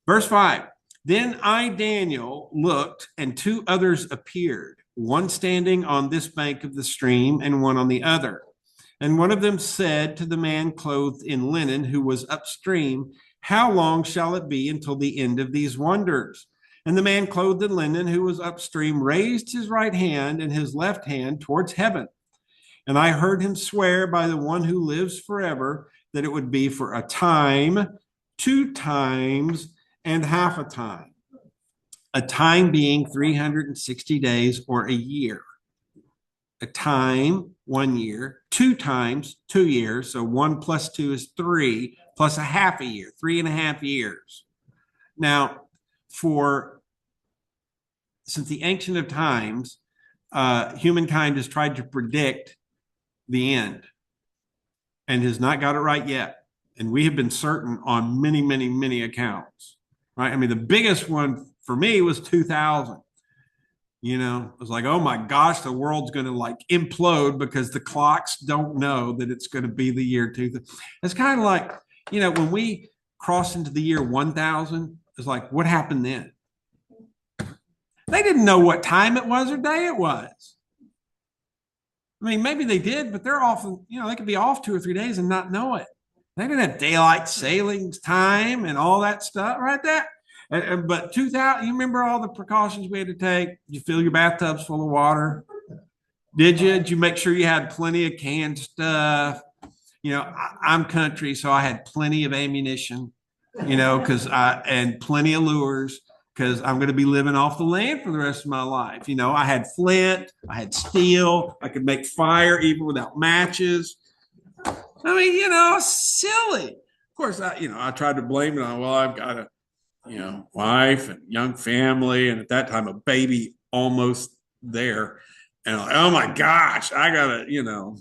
Verse 5. Then I, Daniel, looked, and two others appeared, one standing on this bank of the stream and one on the other. And one of them said to the man clothed in linen who was upstream, how long shall it be until the end of these wonders? And the man clothed in linen who was upstream raised his right hand and his left hand towards heaven. And I heard him swear by the one who lives forever that it would be for a time, 2 times, and half a time. A time being 360 days or a year. A time, 1 year, 2 times, 2 years. So 1 plus 2 is 3, plus a half a year, 3.5 years. Now, since the ancient of times, humankind has tried to predict the end and has not got it right yet. And we have been certain on many, many, many accounts, right? I mean, the biggest one for me was 2000. You know, it was like, oh my gosh, the world's going to like implode because the clocks don't know that it's going to be the year 2000. It's kind of like, you know, when we cross into the year 1000, it's like, what happened then? They didn't know what time it was or day it was. I mean, maybe they did, but they're often, you know, they could be off 2 or 3 days and not know it. They didn't have daylight saving time and all that stuff right there. But 2000, you remember all the precautions we had to take? Did you fill your bathtubs full of water? Did you? Did you make sure you had plenty of canned stuff? You know, I'm country, so I had plenty of ammunition, you know, and plenty of lures because I'm going to be living off the land for the rest of my life. You know, I had flint, I had steel, I could make fire even without matches. I mean, you know, silly. Of course, I tried to blame it on, well, I've got a, you know, wife and young family, and at that time, a baby almost there. And like, oh my gosh, I gotta, you know,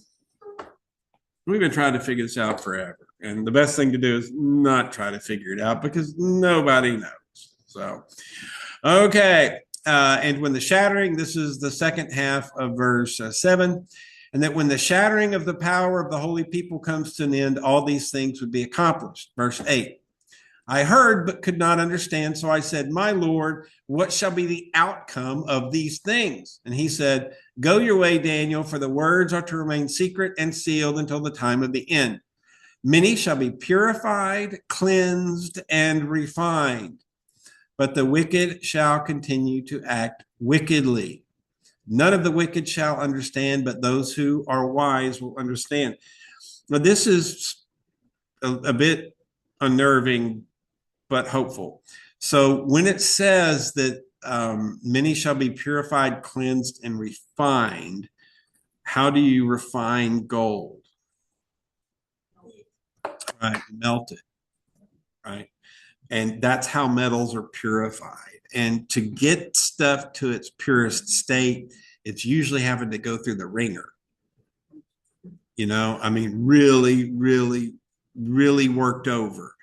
we've been trying to figure this out forever. And the best thing to do is not try to figure it out because nobody knows. So, Okay. And when the shattering, this is the second half of verse 7, and that when the shattering of the power of the holy people comes to an end, all these things would be accomplished. Verse 8. I heard but could not understand. So I said, my Lord, what shall be the outcome of these things? And he said, go your way, Daniel, for the words are to remain secret and sealed until the time of the end. Many shall be purified, cleansed, and refined, but the wicked shall continue to act wickedly. None of the wicked shall understand, but those who are wise will understand. Now, this is a bit unnerving, but hopeful. So when it says that many shall be purified, cleansed, and refined, how do you refine gold? Right, melt it, right? And that's how metals are purified. And to get stuff to its purest state, it's usually having to go through the wringer. I mean, really, really, really worked over.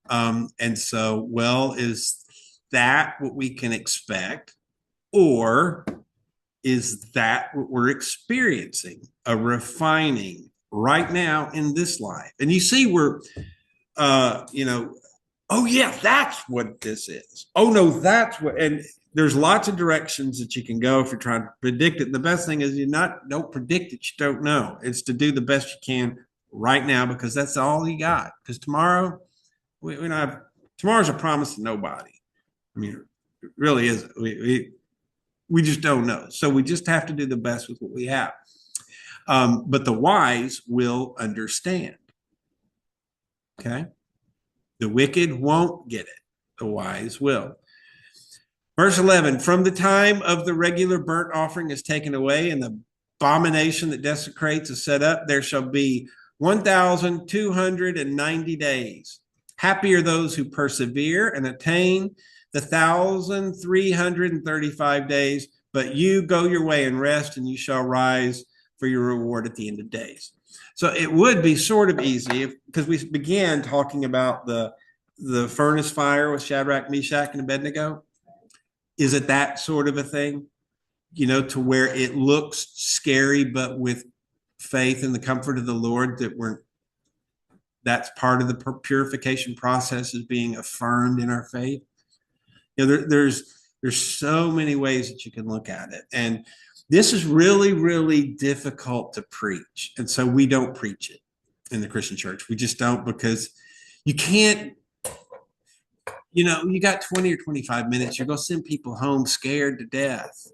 And so, well, is that what we can expect? Or is that what we're experiencing? A refining right now in this life? And you see, oh yeah, that's what this is. Oh no, that's what, and there's lots of directions that you can go if you're trying to predict it. The best thing is don't predict it, you don't know. It's to do the best you can right now because that's all you got. Because tomorrow, we don't have tomorrow's a promise to nobody. I mean, it really isn't. We just don't know. So we just have to do the best with what we have. But the wise will understand. Okay. The wicked won't get it. The wise will. Verse 11, from the time of the regular burnt offering is taken away and the abomination that desecrates is set up, there shall be 1,290 days. Happy are those who persevere and attain the 1,335 days, but you go your way and rest, and you shall rise for your reward at the end of days. So it would be sort of easy because we began talking about the furnace fire with Shadrach, Meshach, and Abednego. Is it that sort of a thing? To where it looks scary, but with faith and the comfort of the Lord that's part of the purification process is being affirmed in our faith. There's so many ways that you can look at it. And this is really, really difficult to preach. And so we don't preach it in the Christian church. We just don't, because you can't, you got 20 or 25 minutes, you're going to send people home scared to death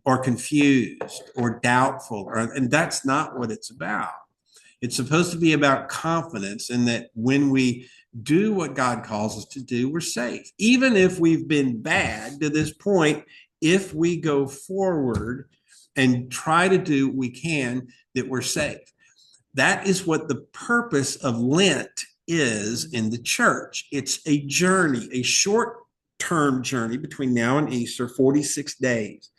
or confused or doubtful. And that's not what it's about. It's supposed to be about confidence in that when we do what God calls us to do, we're safe. Even if we've been bad to this point, if we go forward and try to do what we can, that we're safe. That is what the purpose of Lent is in the church. It's a journey, a short-term journey between now and Easter, 46 days,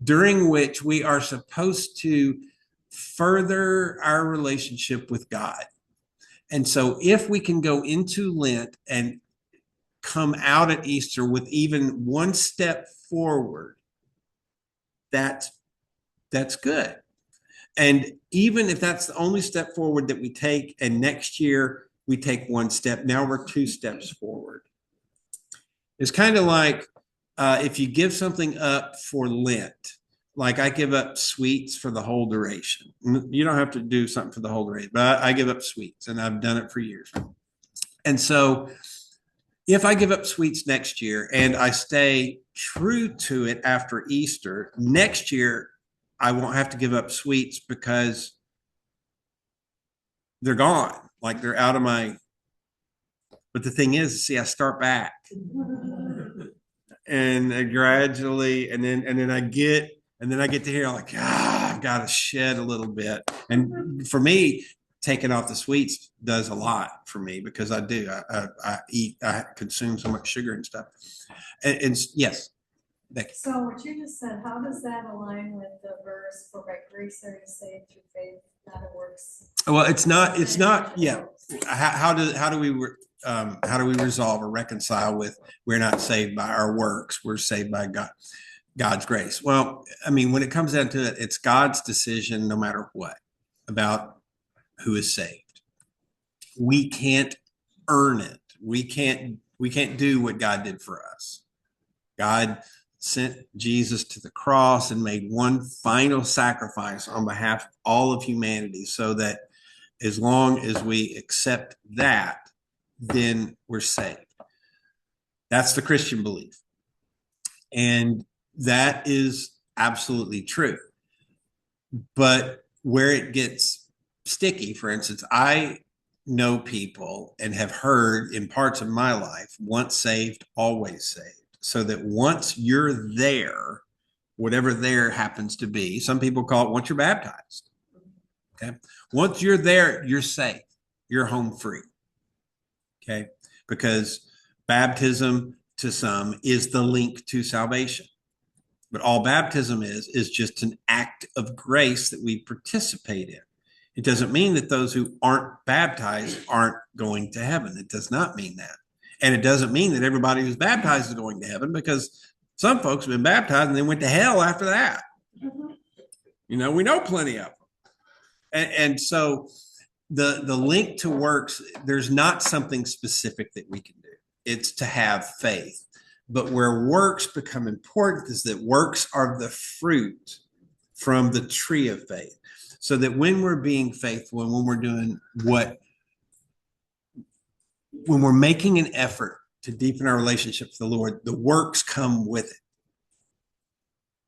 during which we are supposed to further our relationship with God. And so if we can go into Lent and come out at Easter with even one step forward, that's good. And even if that's the only step forward that we take, and next year we take one step, now we're 2 steps forward. It's kind of like if you give something up for Lent, like I give up sweets for the whole duration. You don't have to do something for the whole duration, but I give up sweets, and I've done it for years. And so if I give up sweets next year and I stay true to it after Easter, next year I won't have to give up sweets because they're gone. Like they're out of my. But the thing is, see, I start back and I gradually, and then I get to here, I'm like, I've got to shed a little bit. And for me, taking off the sweets does a lot for me because I do. I consume so much sugar and stuff. And yes. Becky. So what you just said, how does that align with the verse, for by grace are you saved through faith, not of works? Well, it's not, yeah. How do we how do we resolve or reconcile with we're not saved by our works, we're saved by God's grace? Well, I mean, when it comes down to it, it's God's decision no matter what about who is saved. We can't earn it. We can't do what God did for us. God sent Jesus to the cross and made one final sacrifice on behalf of all of humanity, so that as long as we accept that, then we're saved. That's the Christian belief. And that is absolutely true. But where it gets sticky, for instance, I know people and have heard in parts of my life, once saved, always saved. So that once you're there, whatever there happens to be, some people call it once you're baptized. Okay. Once you're there, you're safe. You're home free. Okay. Because baptism to some is the link to salvation. But all baptism is just an act of grace that we participate in. It doesn't mean that those who aren't baptized aren't going to heaven. It does not mean that. And it doesn't mean that everybody who's baptized is going to heaven, because some folks have been baptized and they went to hell after that. You know, we know plenty of them. And so the link to works, there's not something specific that we can do. It's to have faith. But where works become important is that works are the fruit from the tree of faith. So that when we're being faithful and when we're doing when we're making an effort to deepen our relationship with the Lord, the works come with it.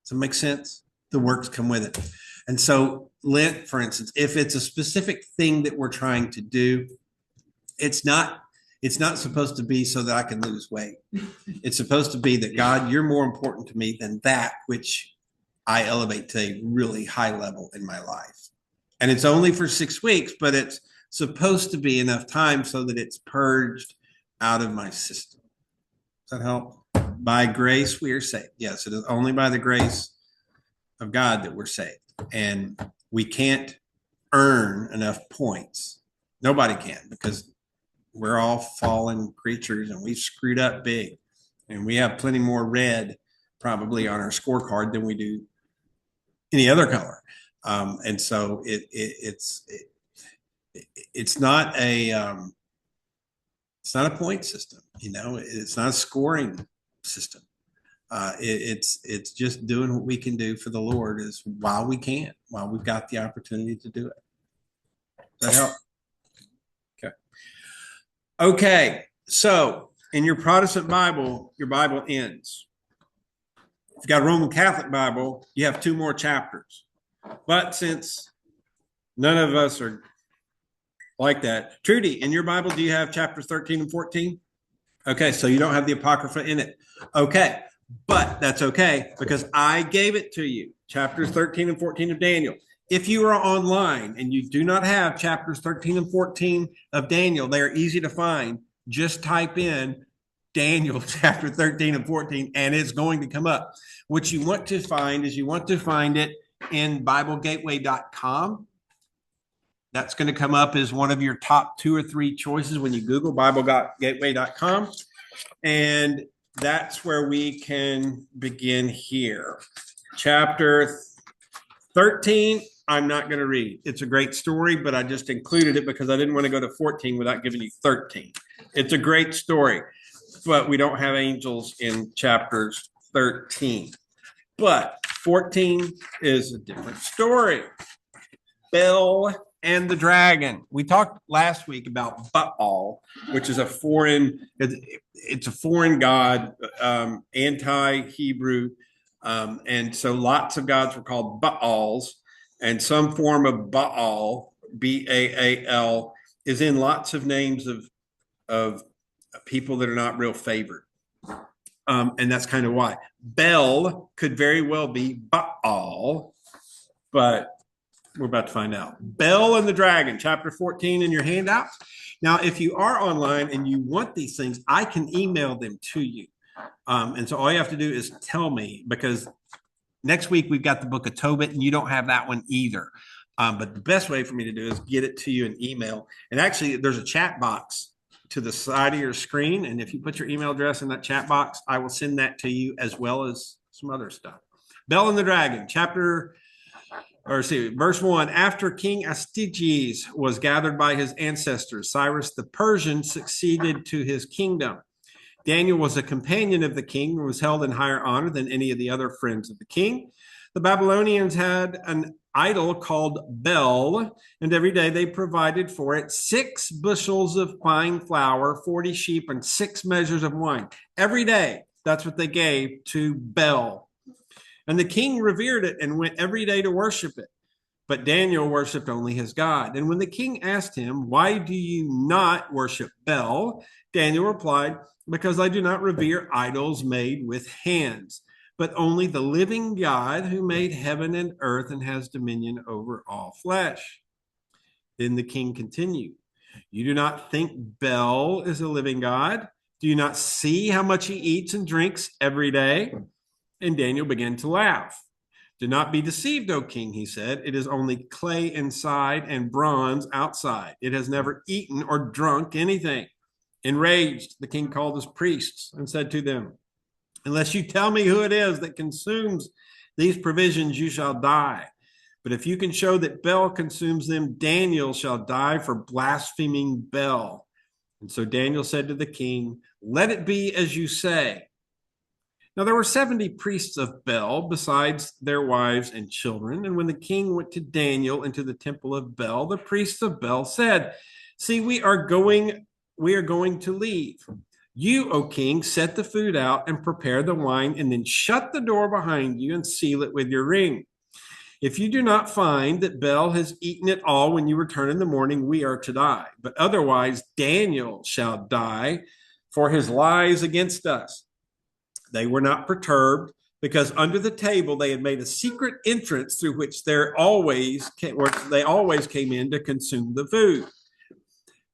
Does that make sense? The works come with it. And so Lent, for instance, if it's a specific thing that we're trying to do, it's not supposed to be so that I can lose weight. It's supposed to be that, God, you're more important to me than that which I elevate to a really high level in my life. And it's only for 6 weeks, but it's supposed to be enough time so that it's purged out of my system. Does that help? By grace, we are saved. Yes, it is only by the grace of God that we're saved. And we can't earn enough points. Nobody can, because we're all fallen creatures and we've screwed up big. And we have plenty more red probably on our scorecard than we do any other color. And so it's not a point system, you know, it's not a scoring system. It's just doing what we can do for the Lord is while we've got the opportunity to do it. Does that help? Okay. So in your Protestant Bible, your Bible ends. If you've got a Roman Catholic Bible, you have 2 more chapters. But since none of us are like that, Trudy, in your Bible, do you have chapters 13 and 14? Okay, so you don't have the Apocrypha in it. Okay, but that's okay because I gave it to you, chapters 13 and 14 of Daniel. If you are online and you do not have chapters 13 and 14 of Daniel, they are easy to find. Just type in Daniel chapter 13 and 14, and it's going to come up. What you want to find is it in BibleGateway.com. That's going to come up as one of your top 2 or 3 choices when you Google BibleGateway.com. And that's where we can begin here. Chapter 13, I'm not going to read. It's a great story, but I just included it because I didn't want to go to 14 without giving you 13. It's a great story, but we don't have angels in chapters 13. But 14 is a different story. Bel and the dragon. We talked last week about Baal, which is it's a foreign god, anti-Hebrew. And so lots of gods were called Baals, and some form of Baal, B-A-A-L, is in lots of names of people that are not real favored. And that's kind of why. Bel could very well be Baal, but we're about to find out. Bel and the Dragon, chapter 14 in your handouts. Now, if you are online and you want these things, I can email them to you. And so all you have to do is tell me, because next week we've got the book of Tobit and you don't have that one either. But the best way for me to do is get it to you in email. And actually, there's a chat box to the side of your screen. And if you put your email address in that chat box, I will send that to you as well as some other stuff. Bel and the Dragon, verse 1. After King Astyages was gathered by his ancestors, Cyrus the Persian succeeded to his kingdom. Daniel was a companion of the king and was held in higher honor than any of the other friends of the king. The Babylonians had an idol called Bel, and every day they provided for it 6 bushels of fine flour, 40 sheep, and 6 measures of wine. Every day, that's what they gave to Bel. And the king revered it and went every day to worship it. But Daniel worshiped only his God. And when the king asked him, "Why do you not worship Bel?" Daniel replied, "Because I do not revere idols made with hands, but only the living God who made heaven and earth and has dominion over all flesh." Then the king continued, "You do not think Bel is a living God? Do you not see how much he eats and drinks every day?" And Daniel began to laugh. "Do not be deceived, O king," he said. "It is only clay inside and bronze outside. It has never eaten or drunk anything." Enraged, the king called his priests and said to them, "Unless you tell me who it is that consumes these provisions, you shall die. But if you can show that Bel consumes them, Daniel shall die for blaspheming Bel." And so Daniel said to the king, "Let it be as you say." Now there were 70 priests of Bel, besides their wives and children. And when the king went to Daniel into the temple of Bel, the priests of Bel said, "See, we are going to leave. You, O king, set the food out and prepare the wine, and then shut the door behind you and seal it with your ring. If you do not find that Bel has eaten it all when you return in the morning, we are to die. But otherwise, Daniel shall die for his lies against us." They were not perturbed, because under the table they had made a secret entrance through which they always came in to consume the food.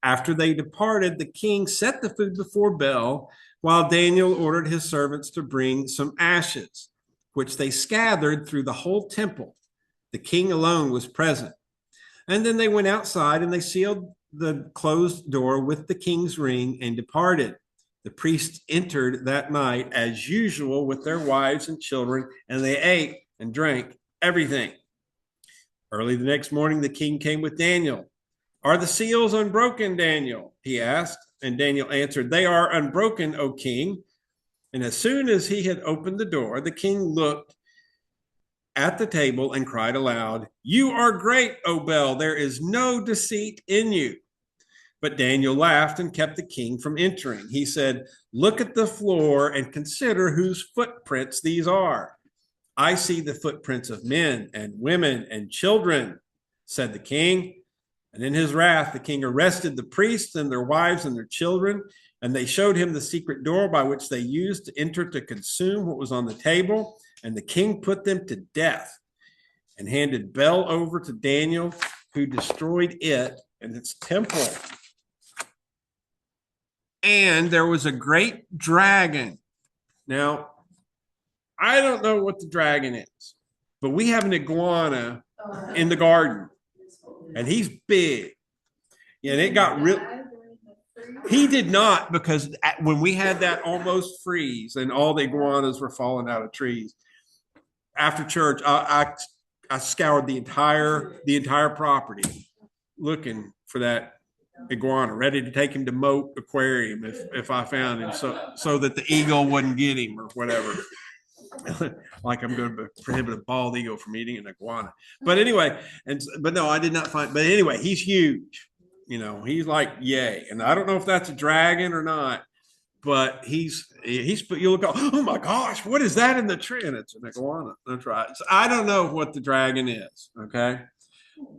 After they departed, the king set the food before Bel, while Daniel ordered his servants to bring some ashes, which they scattered through the whole temple. The king alone was present. And then they went outside and they sealed the closed door with the king's ring and departed. The priests entered that night as usual with their wives and children, and they ate and drank everything. Early the next morning, the king came with Daniel. "Are the seals unbroken, Daniel?" he asked. And Daniel answered, "They are unbroken, O king." And as soon as he had opened the door, the king looked at the table and cried aloud, "You are great, O Bel. There is no deceit in you." But Daniel laughed and kept the king from entering. He said, "Look at the floor and consider whose footprints these are." "I see the footprints of men and women and children," said the king. And in his wrath, the king arrested the priests and their wives and their children, and they showed him the secret door by which they used to enter to consume what was on the table. And the king put them to death and handed Bel over to Daniel, who destroyed it and its temple. And there was a great dragon. Now, I don't know what the dragon is, but we have an iguana in the garden, and he's big. Yeah, and it got real. He did not, because when we had that almost freeze and all the iguanas were falling out of trees, after church, I scoured the entire property looking for that iguana, ready to take him to Moat Aquarium if I found him, so that the eagle wouldn't get him or whatever. Like I'm going to prohibit a bald eagle from eating an iguana. But anyway, but no, I did not find. But anyway, he's huge. He's like yay, and I don't know if that's a dragon or not. But he's you look, oh my gosh, what is that in the tree? And it's an iguana. That's right. So I don't know what the dragon is. Okay.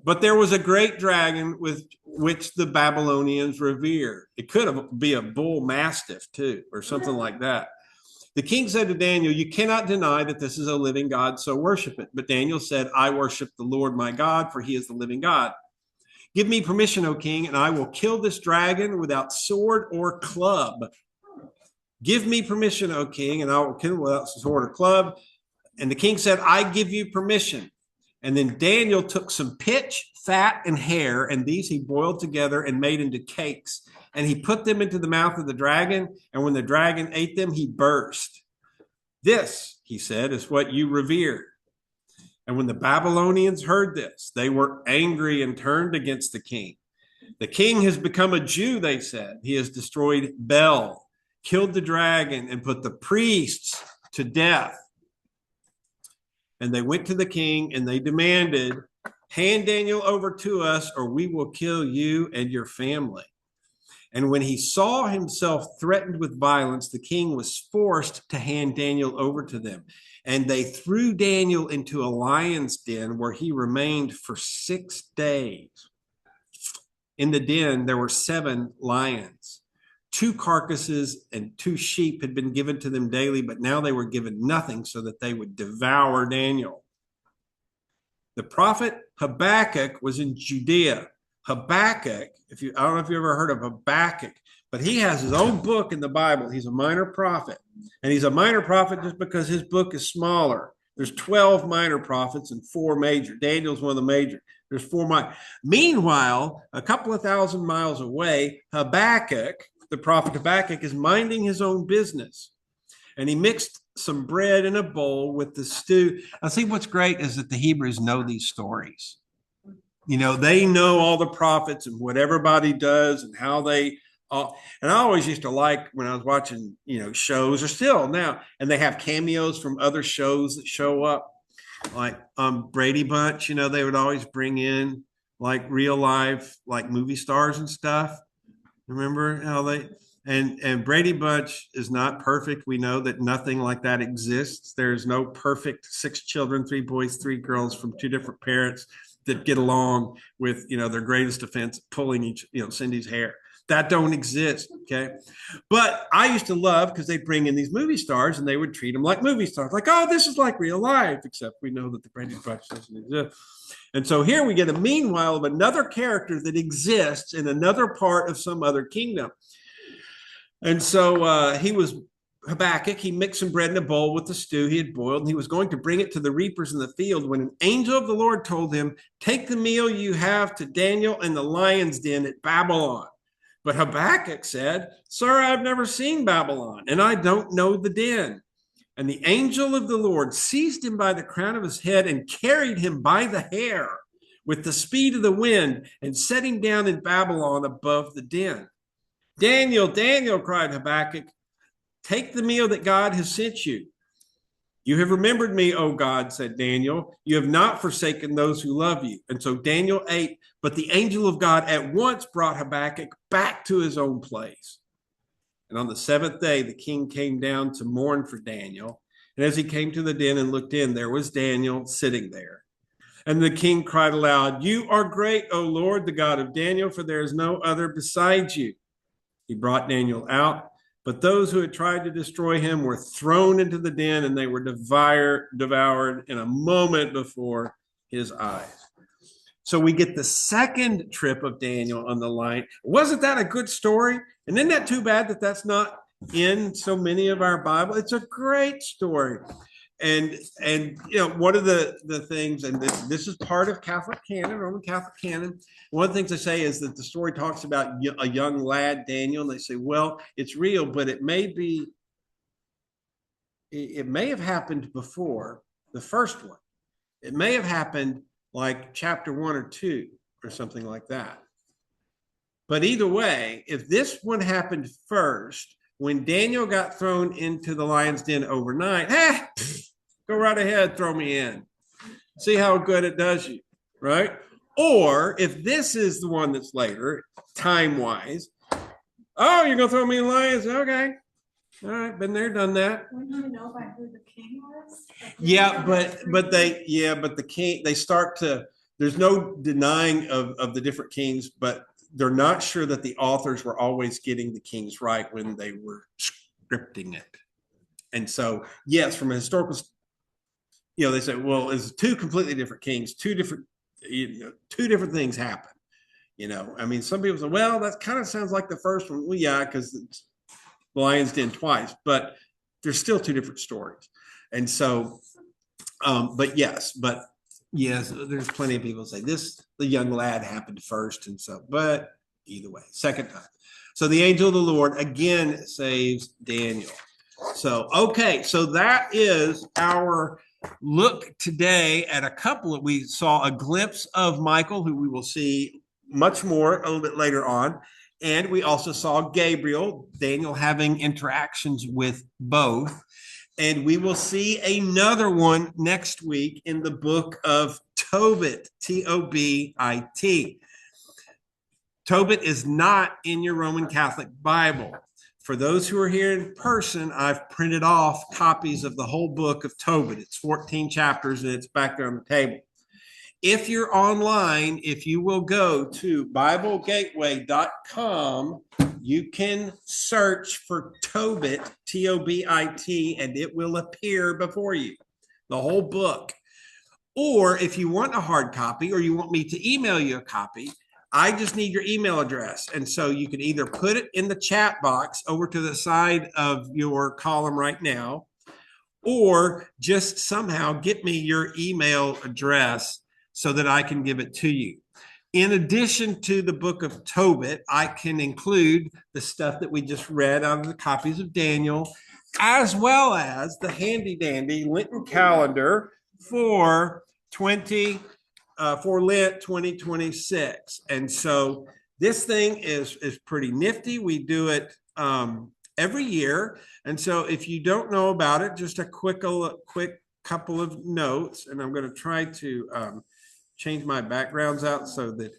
But there was a great dragon with which the Babylonians revered. It could be a bull mastiff too, or something like that. The king said to Daniel, "You cannot deny that this is a living God, so worship it." But Daniel said, "I worship the Lord my God, for he is the living God. Give me permission, O king, and I will kill this dragon without sword or club." "Give me permission, O king, and I will kill him without sword or club." And the king said, "I give you permission." And then Daniel took some pitch, fat, and hair, and these he boiled together and made into cakes. and he put them into the mouth of the dragon, and when the dragon ate them, he burst. This, he said, is what you revere. And when the Babylonians heard this, they were angry and turned against the king. The king has become a Jew, they said. He has destroyed Bel, killed the dragon, and put the priests to death. And they went to the king and they demanded, hand Daniel over to us, or we will kill you and your family. And when he saw himself threatened with violence, the king was forced to hand Daniel over to them. And they threw Daniel into a lion's den where he remained for 6 days. In the den, there were 7 lions. 2 carcasses and 2 sheep had been given to them daily, but now they were given nothing so that they would devour Daniel. The prophet Habakkuk was in Judea. Habakkuk, I don't know if you ever heard of Habakkuk, but he has his own book in the Bible. He's a minor prophet, and he's a minor prophet just because his book is smaller. There's 12 minor prophets and 4 major. Daniel's one of the major. There's 4 minor. Meanwhile, a couple of thousand miles away, Habakkuk, the prophet Habakkuk, is minding his own business, and he mixed some bread in a bowl with the stew. I see what's great is that the Hebrews know these stories. You know, they know all the prophets and what everybody does and how they, and I always used to like when I was watching, shows, or still now, and they have cameos from other shows that show up, like Brady Bunch, they would always bring in like real life, like movie stars and stuff. Remember how and Brady Bunch is not perfect. We know that nothing like that exists. There's no perfect 6 children, 3 boys, 3 girls from 2 different parents that get along with, their greatest offense, pulling Cindy's hair. That don't exist. Okay. But I used to love, because they bring in these movie stars and they would treat them like movie stars. Like, oh, this is like real life, except we know that the Brady Bunch doesn't exist. And so here we get a meanwhile of another character that exists in another part of some other kingdom. And so Habakkuk, he mixed some bread in a bowl with the stew he had boiled, and he was going to bring it to the reapers in the field when an angel of the Lord told him, take the meal you have to Daniel in the lion's den at Babylon. But Habakkuk said, sir, I've never seen Babylon, and I don't know the den. And the angel of the Lord seized him by the crown of his head and carried him by the hair with the speed of the wind and set him down in Babylon above the den. Daniel, Daniel, cried Habakkuk, take the meal that God has sent you. You have remembered me, O God, said Daniel. You have not forsaken those who love you. And so Daniel ate, but the angel of God at once brought Habakkuk back to his own place. And on the 7th day, the king came down to mourn for Daniel. And as he came to the den and looked in, there was Daniel sitting there. And the king cried aloud, you are great, O Lord, the God of Daniel, for there is no other besides you. He brought Daniel out, but those who had tried to destroy him were thrown into the den, and they were devoured in a moment before his eyes. So we get the second trip of Daniel on the line. Wasn't that a good story? And isn't that too bad that that's not in so many of our Bible? It's a great story. And one of the things, and this is part of Catholic canon, Roman Catholic canon. One of the things they say is that the story talks about a young lad, Daniel, and they say, well, it's real, but it may have happened before the first one. It may have happened like chapter 1 or 2 or something like that. But either way, if this one happened first, when Daniel got thrown into the lion's den overnight, go right ahead, throw me in. See how good it does you, right? Or if this is the one that's later, time-wise, oh, you're going to throw me in lions? Okay. All right, been there, done that. We don't know about who the king was. But the king, they start to, there's no denying of the different kings, but they're not sure that the authors were always getting the kings right when they were scripting it. And so, yes, from a historical, they say, well, it's 2 completely different kings, 2 different things happen. I mean, some people say, well, that kind of sounds like the first one. Well, yeah, because it's the lion's den twice, but there's still 2 different stories. And so, but yes, there's plenty of people say the young lad happened first. And so, but either way, second time. So the angel of the Lord again saves Daniel. So, okay, so that is our look today at a couple of, we saw a glimpse of Michael, who we will see much more a little bit later on. And we also saw Gabriel, Daniel having interactions with both. And we will see another one next week in the book of Tobit, T-O-B-I-T. Tobit is not in your Roman Catholic Bible. For those who are here in person, I've printed off copies of the whole book of Tobit. It's 14 chapters and it's back there on the table. If you're online, if you will go to BibleGateway.com, you can search for Tobit, T-O-B-I-T, and it will appear before you, the whole book. Or if you want a hard copy or you want me to email you a copy, I just need your email address. And so you can either put it in the chat box over to the side of your column right now, or just somehow get me your email address so that I can give it to you. In addition to the book of Tobit, I can include the stuff that we just read out of the copies of Daniel, as well as the handy dandy Lenten calendar for Lent 2026. And so this thing is pretty nifty. We do it every year. And so if you don't know about it, just a quick couple of notes, and I'm going to try to change my backgrounds out so that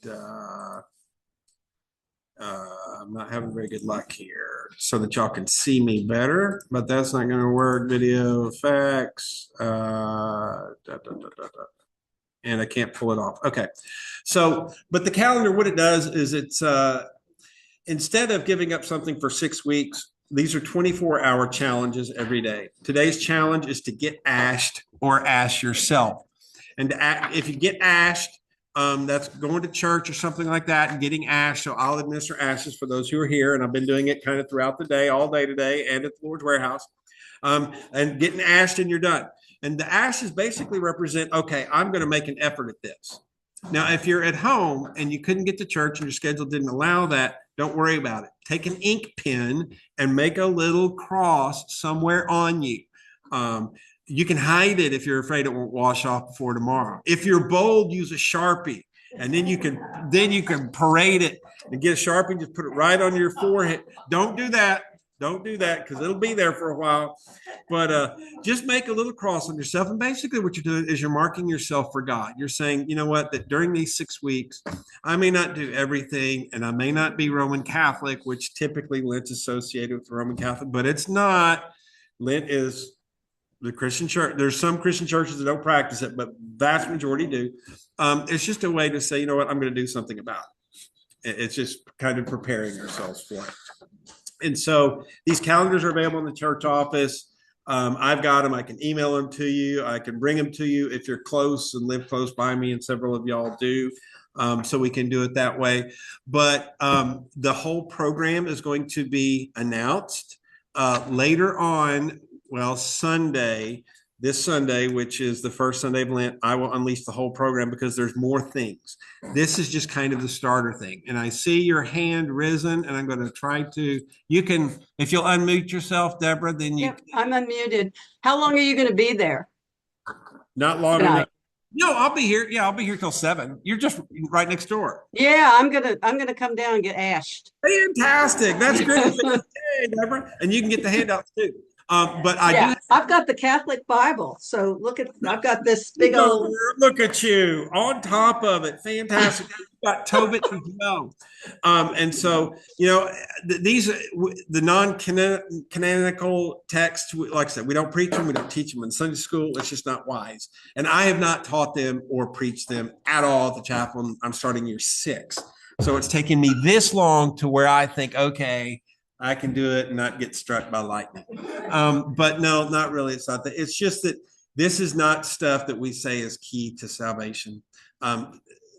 I'm not having very good luck here, so that y'all can see me better, but that's not going to work. Video effects, and I can't pull it off. Okay. So, but the calendar, what it does is it's, instead of giving up something for 6 weeks, these are 24-hour challenges every day. Today's challenge is to get ashed or ash yourself. And if you get ashed, that's going to church or something like that and getting ashed. So I'll administer ashes for those who are here. And I've been doing it kind of throughout the day, all day today, and at the Lord's Warehouse. And getting ashed and you're done. And the ashes basically represent, okay, I'm going to make an effort at this. Now, if you're at home and you couldn't get to church and your schedule didn't allow that, don't worry about it. Take an ink pen and make a little cross somewhere on you. You can hide it if you're afraid it won't wash off before tomorrow. If you're bold, use a Sharpie, and then you can parade it and get a Sharpie, just put it right on your forehead. Don't do that. Don't do that, because it'll be there for a while. But just make a little cross on yourself. And basically what you're doing is you're marking yourself for God. You're saying, you know what, that during these 6 weeks, I may not do everything, and I may not be Roman Catholic, which typically Lent's associated with the Roman Catholic, but it's not. Lent is the Christian church. There's some Christian churches that don't practice it, but vast majority do. It's just a way to say, you know what, I'm going to do something about it. It's just kind of preparing ourselves for it. And so these calendars are available in the church office. I've got them. I can email them to you. I can bring them to you if you're close and live close by me, and several of y'all do. So we can do it that way. But the whole program is going to be announced later on. Well, this Sunday, which is the first Sunday of Lent, I will unleash the whole program because there's more things. This is just kind of the starter thing. And I see your hand risen, and I'm going to try to, you can, if you'll unmute yourself, Deborah, then you. Yep, I'm unmuted. How long are you going to be there? Not long enough. No, I'll be here. Yeah, I'll be here till 7. You're just right next door. Yeah, I'm gonna come down and get ashed. Fantastic. That's great. Hey, Deborah. And you can get the handouts too. But I've got the Catholic Bible. So I've got this big old. Look at you on top of it. Fantastic. You've got Tobit as well. And so, you know, the non-canonical texts, like I said, we don't preach them. We don't teach them in Sunday school. It's just not wise. And I have not taught them or preached them at all at the chapel. I'm starting year 6. So it's taken me this long to where I think, okay, I can do it and not get struck by lightning. But no, not really. It's not that. It's just that this is not stuff that we say is key to salvation.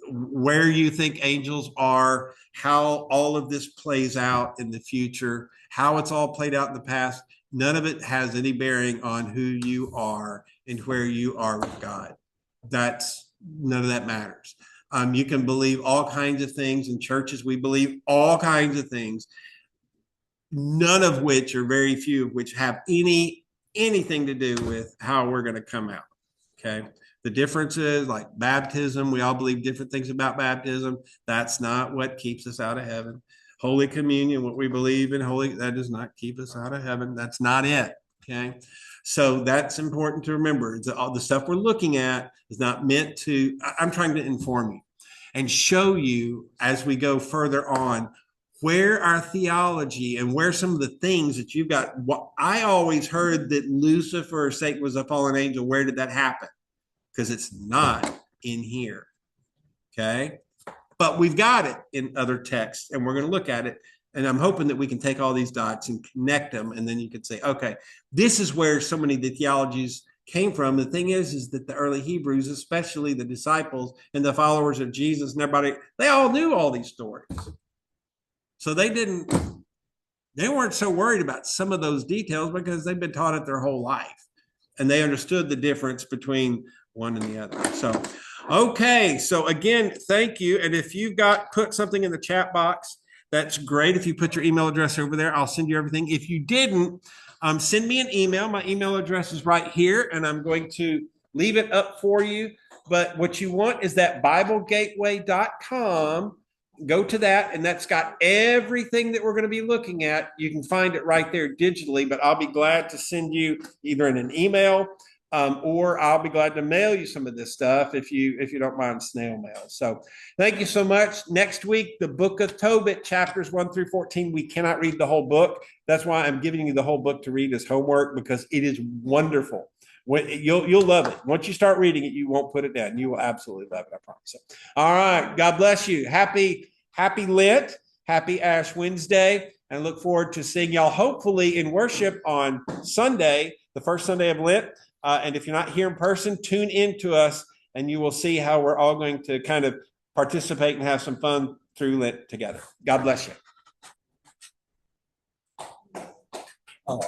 Where you think angels are, how all of this plays out in the future, how it's all played out in the past, none of it has any bearing on who you are and where you are with God. None of that matters. You can believe all kinds of things. In churches, we believe all kinds of things, none of which, or very few of which, have anything to do with how we're going to come out. Okay. The differences, like baptism, we all believe different things about baptism. That's not what keeps us out of heaven. Holy Communion, what we believe in holy, that does not keep us out of heaven. That's not it. Okay. So that's important to remember. All the stuff we're looking at is not meant to, I'm trying to inform you and show you as we go further on where our theology and where some of the things that you've got. I always heard that Lucifer or Satan was a fallen angel. Where did that happen? Because it's not in here. Okay. But we've got it in other texts, and we're going to look at it. And I'm hoping that we can take all these dots and connect them. And then you can say, okay, this is where so many of the theologies came from. The thing is that the early Hebrews, especially the disciples and the followers of Jesus and everybody, they all knew all these stories. So they weren't so worried about some of those details because they've been taught it their whole life. And they understood the difference between one and the other. So, okay. So again, thank you. And if you've put something in the chat box, that's great. If you put your email address over there, I'll send you everything. If you didn't, send me an email. My email address is right here, and I'm going to leave it up for you. But what you want is that BibleGateway.com. Go to that, and that's got everything that we're going to be looking at. You can find it right there digitally, but I'll be glad to send you either in an email or I'll be glad to mail you some of this stuff if you don't mind snail mail. So thank you so much. Next week, the book of Tobit, chapters 1 through 14. We cannot read the whole book. That's why I'm giving you the whole book to read as homework, because it is wonderful. You'll love it. Once you start reading it, you won't put it down. You will absolutely love it, I promise. All right. God bless you. Happy Lent. Happy Ash Wednesday. And I look forward to seeing y'all hopefully in worship on Sunday, the first Sunday of Lent. And if you're not here in person, tune in to us and you will see how we're all going to kind of participate and have some fun through Lent together. God bless you. Oh.